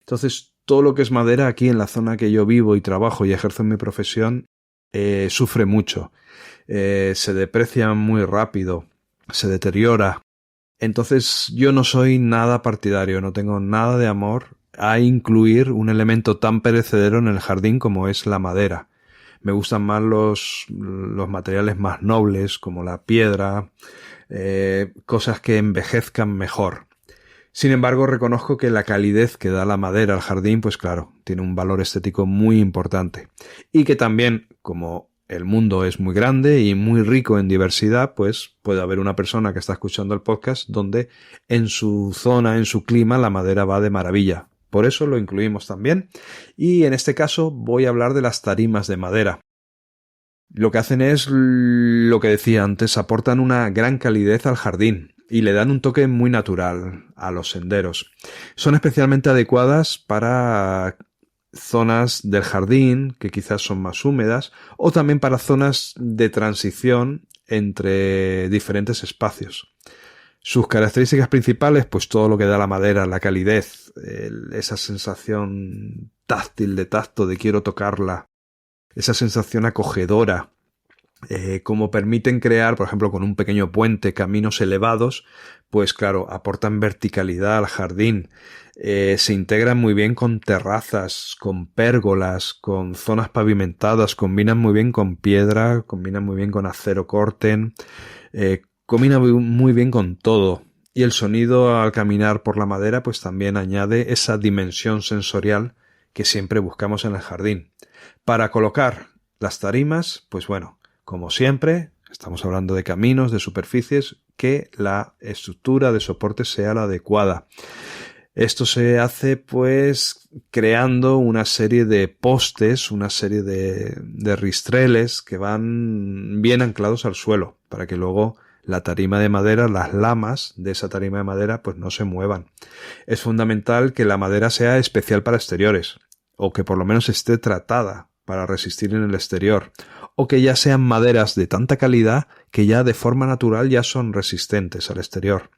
Entonces, todo lo que es madera aquí en la zona que yo vivo y trabajo y ejerzo en mi profesión, sufre mucho. Se deprecia muy rápido, se deteriora. Entonces, yo no soy nada partidario, no tengo nada de amor a incluir un elemento tan perecedero en el jardín como es la madera. Me gustan más los materiales más nobles, como la piedra, cosas que envejezcan mejor. Sin embargo, reconozco que la calidez que da la madera al jardín, pues claro, tiene un valor estético muy importante. Y que también, como el mundo es muy grande y muy rico en diversidad, pues puede haber una persona que está escuchando el podcast donde en su zona, en su clima, la madera va de maravilla. Por eso lo incluimos también. Y en este caso voy a hablar de las tarimas de madera. Lo que hacen es lo que decía antes, aportan una gran calidez al jardín y le dan un toque muy natural a los senderos. Son especialmente adecuadas para zonas del jardín que quizás son más húmedas, o también para zonas de transición entre diferentes espacios. Sus características principales, pues todo lo que da la madera, la calidez, esa sensación táctil de tacto, de quiero tocarla, esa sensación acogedora, como permiten crear, por ejemplo, con un pequeño puente, caminos elevados, pues claro, aportan verticalidad al jardín, se integran muy bien con terrazas, con pérgolas, con zonas pavimentadas, combinan muy bien con piedra, combinan muy bien con acero corten, combina muy bien con todo. Y el sonido al caminar por la madera pues también añade esa dimensión sensorial que siempre buscamos en el jardín. Para colocar las tarimas, pues bueno, como siempre, estamos hablando de caminos, de superficies, que la estructura de soporte sea la adecuada. Esto se hace pues creando una serie de postes, una serie de ristreles que van bien anclados al suelo para que luego la tarima de madera, las lamas de esa tarima de madera pues no se muevan. Es fundamental que la madera sea especial para exteriores o que por lo menos esté tratada para resistir en el exterior o que ya sean maderas de tanta calidad que ya de forma natural ya son resistentes al exterior.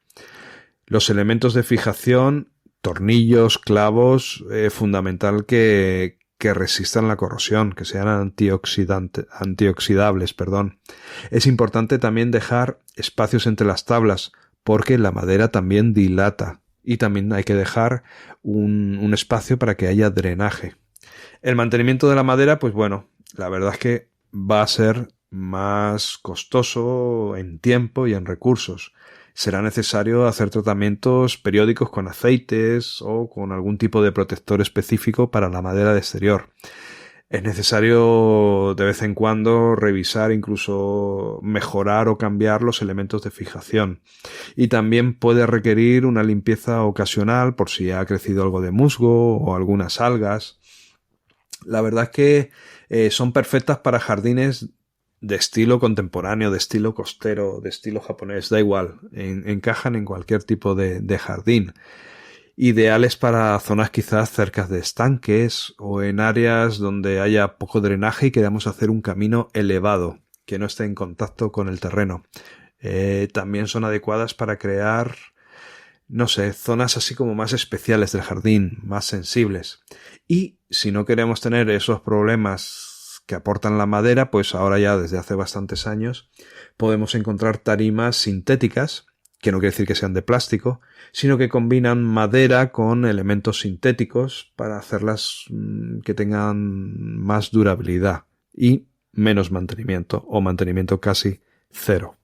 Los elementos de fijación, tornillos, clavos, fundamental que resistan la corrosión, que sean antioxidables, perdón. Es importante también dejar espacios entre las tablas, porque la madera también dilata y también hay que dejar un espacio para que haya drenaje. El mantenimiento de la madera, pues bueno, la verdad es que va a ser más costoso en tiempo y en recursos. Será necesario hacer tratamientos periódicos con aceites o con algún tipo de protector específico para la madera de exterior. Es necesario de vez en cuando revisar, incluso mejorar o cambiar los elementos de fijación. Y también puede requerir una limpieza ocasional por si ha crecido algo de musgo o algunas algas. La verdad es que son perfectas para jardines de estilo contemporáneo, de estilo costero, de estilo japonés, da igual, encajan en cualquier tipo de jardín. Ideales para zonas quizás cerca de estanques o en áreas donde haya poco drenaje y queramos hacer un camino elevado, que no esté en contacto con el terreno. También son adecuadas para crear, no sé, zonas así como más especiales del jardín, más sensibles. Y si no queremos tener esos problemas que aportan la madera, pues ahora ya desde hace bastantes años podemos encontrar tarimas sintéticas, que no quiere decir que sean de plástico, sino que combinan madera con elementos sintéticos para hacerlas que tengan más durabilidad y menos mantenimiento, o mantenimiento casi cero.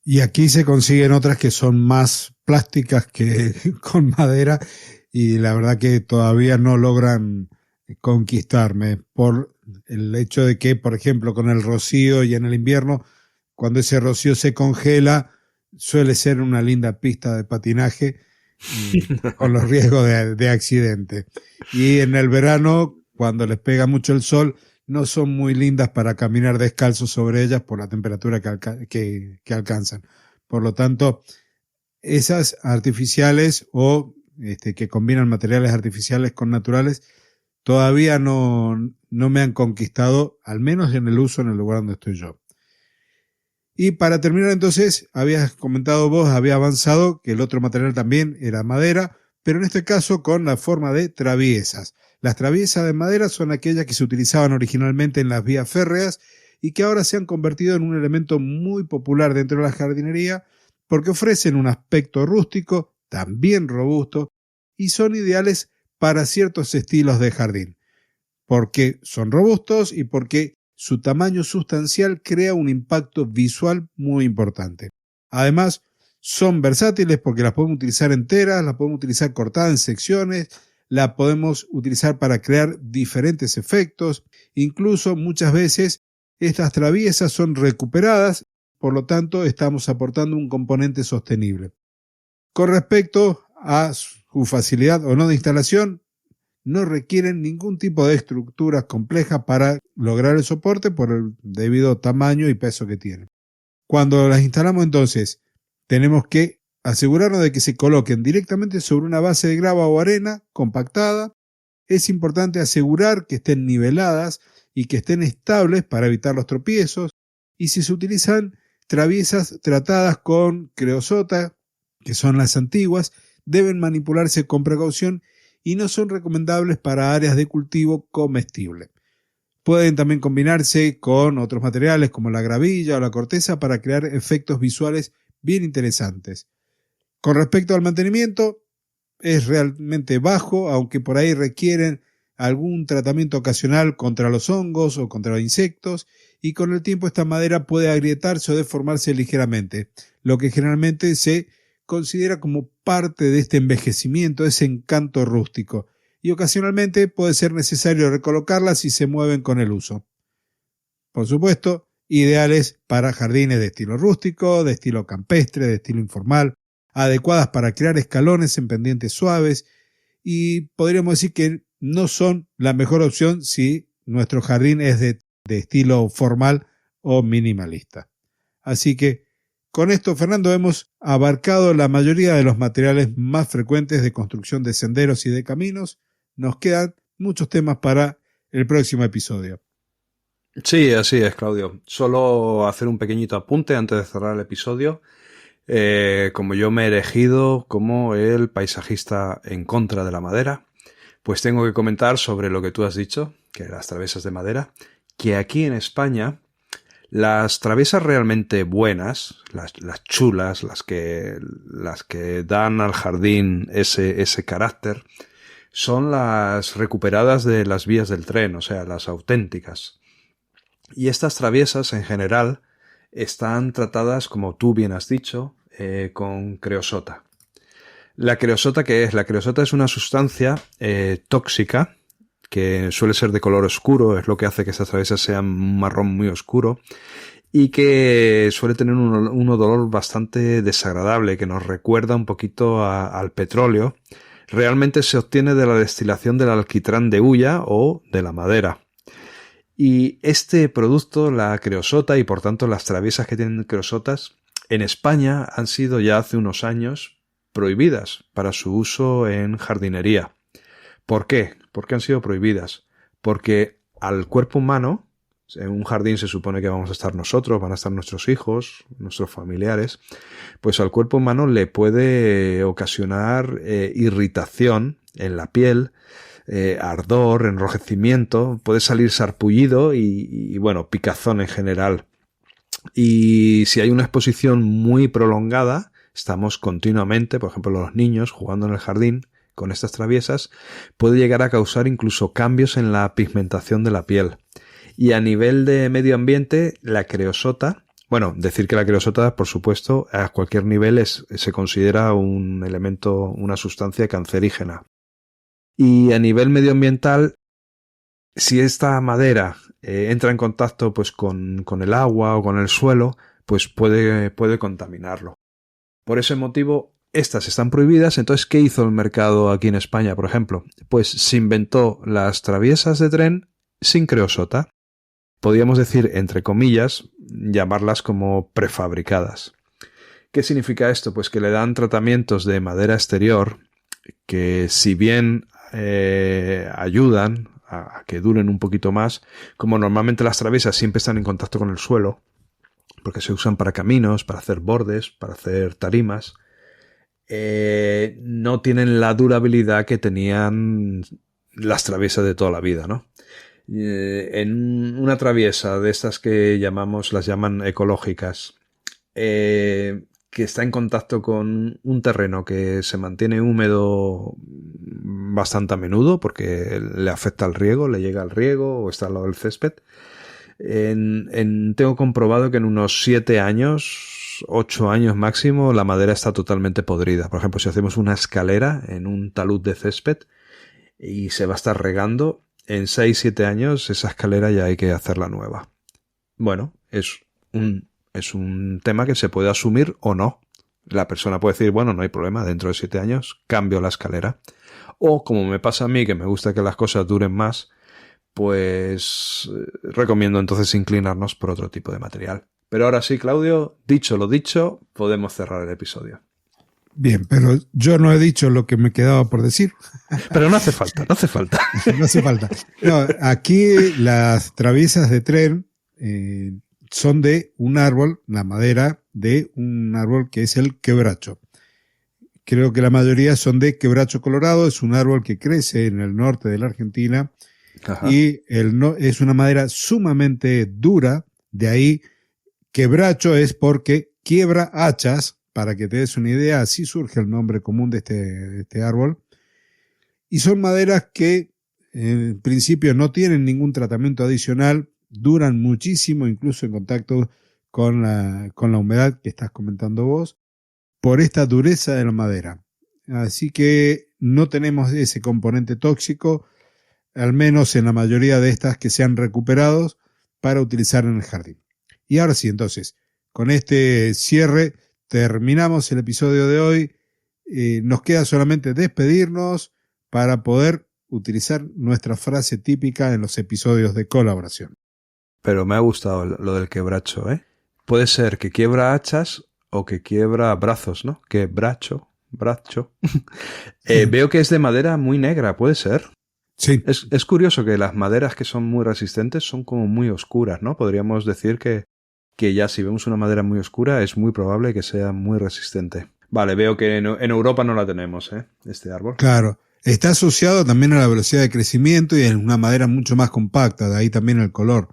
Y aquí se consiguen otras que son más plásticas que con madera y la verdad que todavía no logran conquistarme por el hecho de que, por ejemplo, con el rocío y en el invierno, cuando ese rocío se congela, suele ser una linda pista de patinaje con los riesgos de accidente. Y en el verano, cuando les pega mucho el sol, no son muy lindas para caminar descalzos sobre ellas por la temperatura que alcanzan. Por lo tanto, esas artificiales o que combinan materiales artificiales con naturales todavía no me han conquistado, al menos en el uso en el lugar donde estoy yo. Y para terminar entonces, habías comentado vos, había avanzado que el otro material también era madera, pero en este caso con la forma de traviesas. Las traviesas de madera son aquellas que se utilizaban originalmente en las vías férreas y que ahora se han convertido en un elemento muy popular dentro de la jardinería porque ofrecen un aspecto rústico, también robusto, y son ideales para ciertos estilos de jardín, porque son robustos y porque su tamaño sustancial crea un impacto visual muy importante. Además, son versátiles porque las podemos utilizar enteras, las podemos utilizar cortadas en secciones, las podemos utilizar para crear diferentes efectos. Incluso muchas veces estas traviesas son recuperadas, por lo tanto estamos aportando un componente sostenible. Con respecto a su facilidad o no de instalación, no requieren ningún tipo de estructuras complejas para lograr el soporte por el debido tamaño y peso que tienen. Cuando las instalamos entonces, tenemos que asegurarnos de que se coloquen directamente sobre una base de grava o arena compactada Es importante asegurar que estén niveladas y que estén estables para evitar los tropiezos, y si se utilizan traviesas tratadas con creosota, que son las antiguas, deben manipularse con precaución y no son recomendables para áreas de cultivo comestible. Pueden también combinarse con otros materiales como la gravilla o la corteza para crear efectos visuales bien interesantes. Con respecto al mantenimiento, es realmente bajo, aunque por ahí requieren algún tratamiento ocasional contra los hongos o contra los insectos, y con el tiempo esta madera puede agrietarse o deformarse ligeramente, lo que generalmente se considera como parte de este envejecimiento, ese encanto rústico, y ocasionalmente puede ser necesario recolocarlas si se mueven con el uso. Por supuesto, ideales para jardines de estilo rústico, de estilo campestre, de estilo informal, adecuadas para crear escalones en pendientes suaves, y podríamos decir que no son la mejor opción si nuestro jardín es de estilo formal o minimalista. Así que con esto, Fernando, hemos abarcado la mayoría de los materiales más frecuentes de construcción de senderos y de caminos. Nos quedan muchos temas para el próximo episodio. Sí, así es, Claudio. Solo hacer un pequeñito apunte antes de cerrar el episodio. Como yo me he elegido como el paisajista en contra de la madera, pues tengo que comentar sobre lo que tú has dicho, que las traviesas de madera, que aquí en España las traviesas realmente buenas, las chulas, las que dan al jardín ese carácter, son las recuperadas de las vías del tren, o sea, las auténticas. Y estas traviesas en general están tratadas, como tú bien has dicho, con creosota. ¿La creosota qué es? La creosota es una sustancia tóxica que suele ser de color oscuro, es lo que hace que estas traviesas sean un marrón muy oscuro y que suele tener un olor bastante desagradable que nos recuerda un poquito al petróleo. Realmente se obtiene de la destilación del alquitrán de hulla o de la madera. Y este producto, la creosota y por tanto las traviesas que tienen creosotas, en España han sido ya hace unos años prohibidas para su uso en jardinería. ¿Por qué? ¿Por qué han sido prohibidas? Porque al cuerpo humano, en un jardín se supone que vamos a estar nosotros, van a estar nuestros hijos, nuestros familiares, pues al cuerpo humano le puede ocasionar irritación en la piel, ardor, enrojecimiento, puede salir sarpullido y bueno, picazón en general. Y si hay una exposición muy prolongada, estamos continuamente, por ejemplo los niños jugando en el jardín con estas traviesas, puede llegar a causar incluso cambios en la pigmentación de la piel. Y a nivel de medio ambiente, la creosota, bueno, decir que la creosota, por supuesto, a cualquier nivel se considera un elemento, una sustancia cancerígena. Y a nivel medioambiental, si esta madera entra en contacto pues con el agua o con el suelo, pues puede contaminarlo. Por ese motivo, estas están prohibidas. Entonces, ¿qué hizo el mercado aquí en España, por ejemplo? Pues se inventó las traviesas de tren sin creosota. Podríamos decir, entre comillas, llamarlas como prefabricadas. ¿Qué significa esto? Pues que le dan tratamientos de madera exterior que, si bien ayudan a que duren un poquito más, como normalmente las traviesas siempre están en contacto con el suelo, porque se usan para caminos, para hacer bordes, para hacer tarimas, no tienen la durabilidad que tenían las traviesas de toda la vida, ¿no? En una traviesa de estas que las llaman ecológicas, que está en contacto con un terreno que se mantiene húmedo bastante a menudo porque le afecta al riego, le llega al riego o está al lado del césped. Tengo comprobado que en unos 7 años, 8 años máximo, la madera está totalmente podrida. Por ejemplo, si hacemos una escalera en un talud de césped y se va a estar regando, en 6-7 años esa escalera ya hay que hacerla nueva. Bueno, es un tema que se puede asumir o no. La persona puede decir, bueno, no hay problema, dentro de 7 años cambio la escalera. O, como me pasa a mí, que me gusta que las cosas duren más, pues recomiendo entonces inclinarnos por otro tipo de material. Pero ahora sí, Claudio, dicho lo dicho, podemos cerrar el episodio. Bien, pero yo no he dicho lo que me quedaba por decir. Pero no hace falta, no hace falta. No hace falta. No, aquí las traviesas de tren son de un árbol, la madera de un árbol que es el quebracho. Creo que la mayoría son de quebracho colorado, es un árbol que crece en el norte de la Argentina. Ajá. Y es una madera sumamente dura, de ahí quebracho es porque quiebra hachas, para que te des una idea, así surge el nombre común de este árbol. Y son maderas que en principio no tienen ningún tratamiento adicional, duran muchísimo, incluso en contacto con la humedad que estás comentando vos, por esta dureza de la madera. Así que no tenemos ese componente tóxico, al menos en la mayoría de estas que se han recuperado para utilizar en el jardín. Y ahora sí, entonces, con este cierre terminamos el episodio de hoy. Nos queda solamente despedirnos para poder utilizar nuestra frase típica en los episodios de colaboración. Pero me ha gustado lo del quebracho, ¿eh? Puede ser que quiebra hachas o que quiebra brazos, ¿no? Bracho. Veo que es de madera muy negra, ¿puede ser? Sí. Es curioso que las maderas que son muy resistentes son como muy oscuras, ¿no? Podríamos decir que ya si vemos una madera muy oscura es muy probable que sea muy resistente. Vale, veo que en Europa no la tenemos, este árbol. Claro. Está asociado también a la velocidad de crecimiento y es una madera mucho más compacta, de ahí también el color.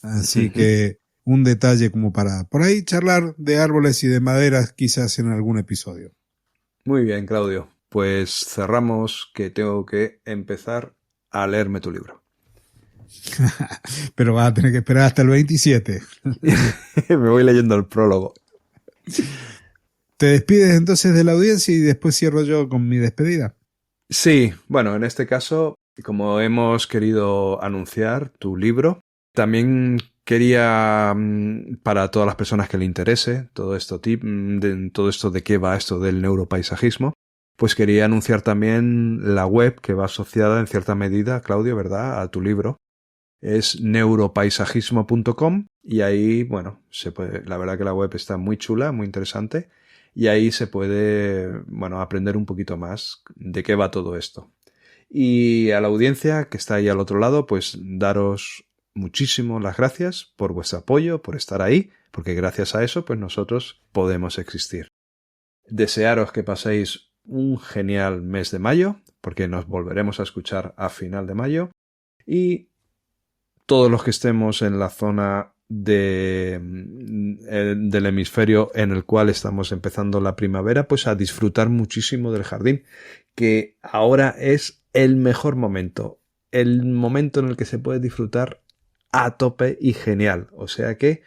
Así que un detalle como para por ahí charlar de árboles y de maderas quizás en algún episodio. Muy bien, Claudio. Pues cerramos que tengo que empezar a leerme tu libro. Pero vas a tener que esperar hasta el 27. Me voy leyendo el prólogo. ¿Te despides entonces de la audiencia y después cierro yo con mi despedida? Sí, bueno, en este caso, como hemos querido anunciar tu libro, también quería, para todas las personas que le interese todo esto de qué va esto del neuropaisajismo, pues quería anunciar también la web que va asociada en cierta medida, Claudio, ¿verdad?, a tu libro. Es neuropaisajismo.com y ahí, bueno, la verdad que la web está muy chula, muy interesante. Y ahí se puede, bueno, aprender un poquito más de qué va todo esto. Y a la audiencia que está ahí al otro lado, pues daros muchísimo las gracias por vuestro apoyo, por estar ahí, porque gracias a eso, pues nosotros podemos existir. Desearos que paséis un genial mes de mayo, porque nos volveremos a escuchar a final de mayo. Y todos los que estemos en la zona del hemisferio en el cual estamos empezando la primavera, pues a disfrutar muchísimo del jardín, que ahora es el mejor momento, el momento en el que se puede disfrutar a tope y genial, o sea que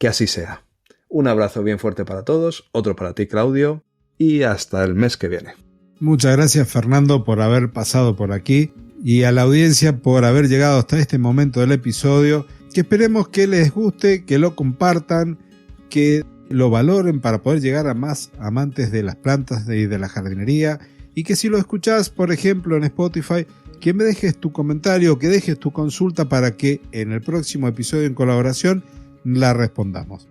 así sea. Un abrazo bien fuerte para todos, otro para ti, Claudio, y hasta el mes que viene. Muchas gracias, Fernando, por haber pasado por aquí y a la audiencia por haber llegado hasta este momento del episodio, que esperemos que les guste, que lo compartan, que lo valoren para poder llegar a más amantes de las plantas y de la jardinería, y que si lo escuchás, por ejemplo, en Spotify, que me dejes tu comentario, que dejes tu consulta para que en el próximo episodio en colaboración la respondamos.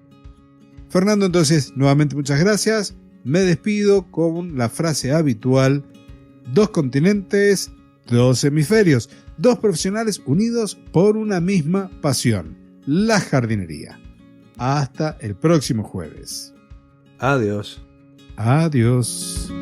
Fernando, entonces, nuevamente muchas gracias. Me despido con la frase habitual: 2 continentes, 2 hemisferios, 2 profesionales unidos por una misma pasión, la jardinería. Hasta el próximo jueves. Adiós. Adiós.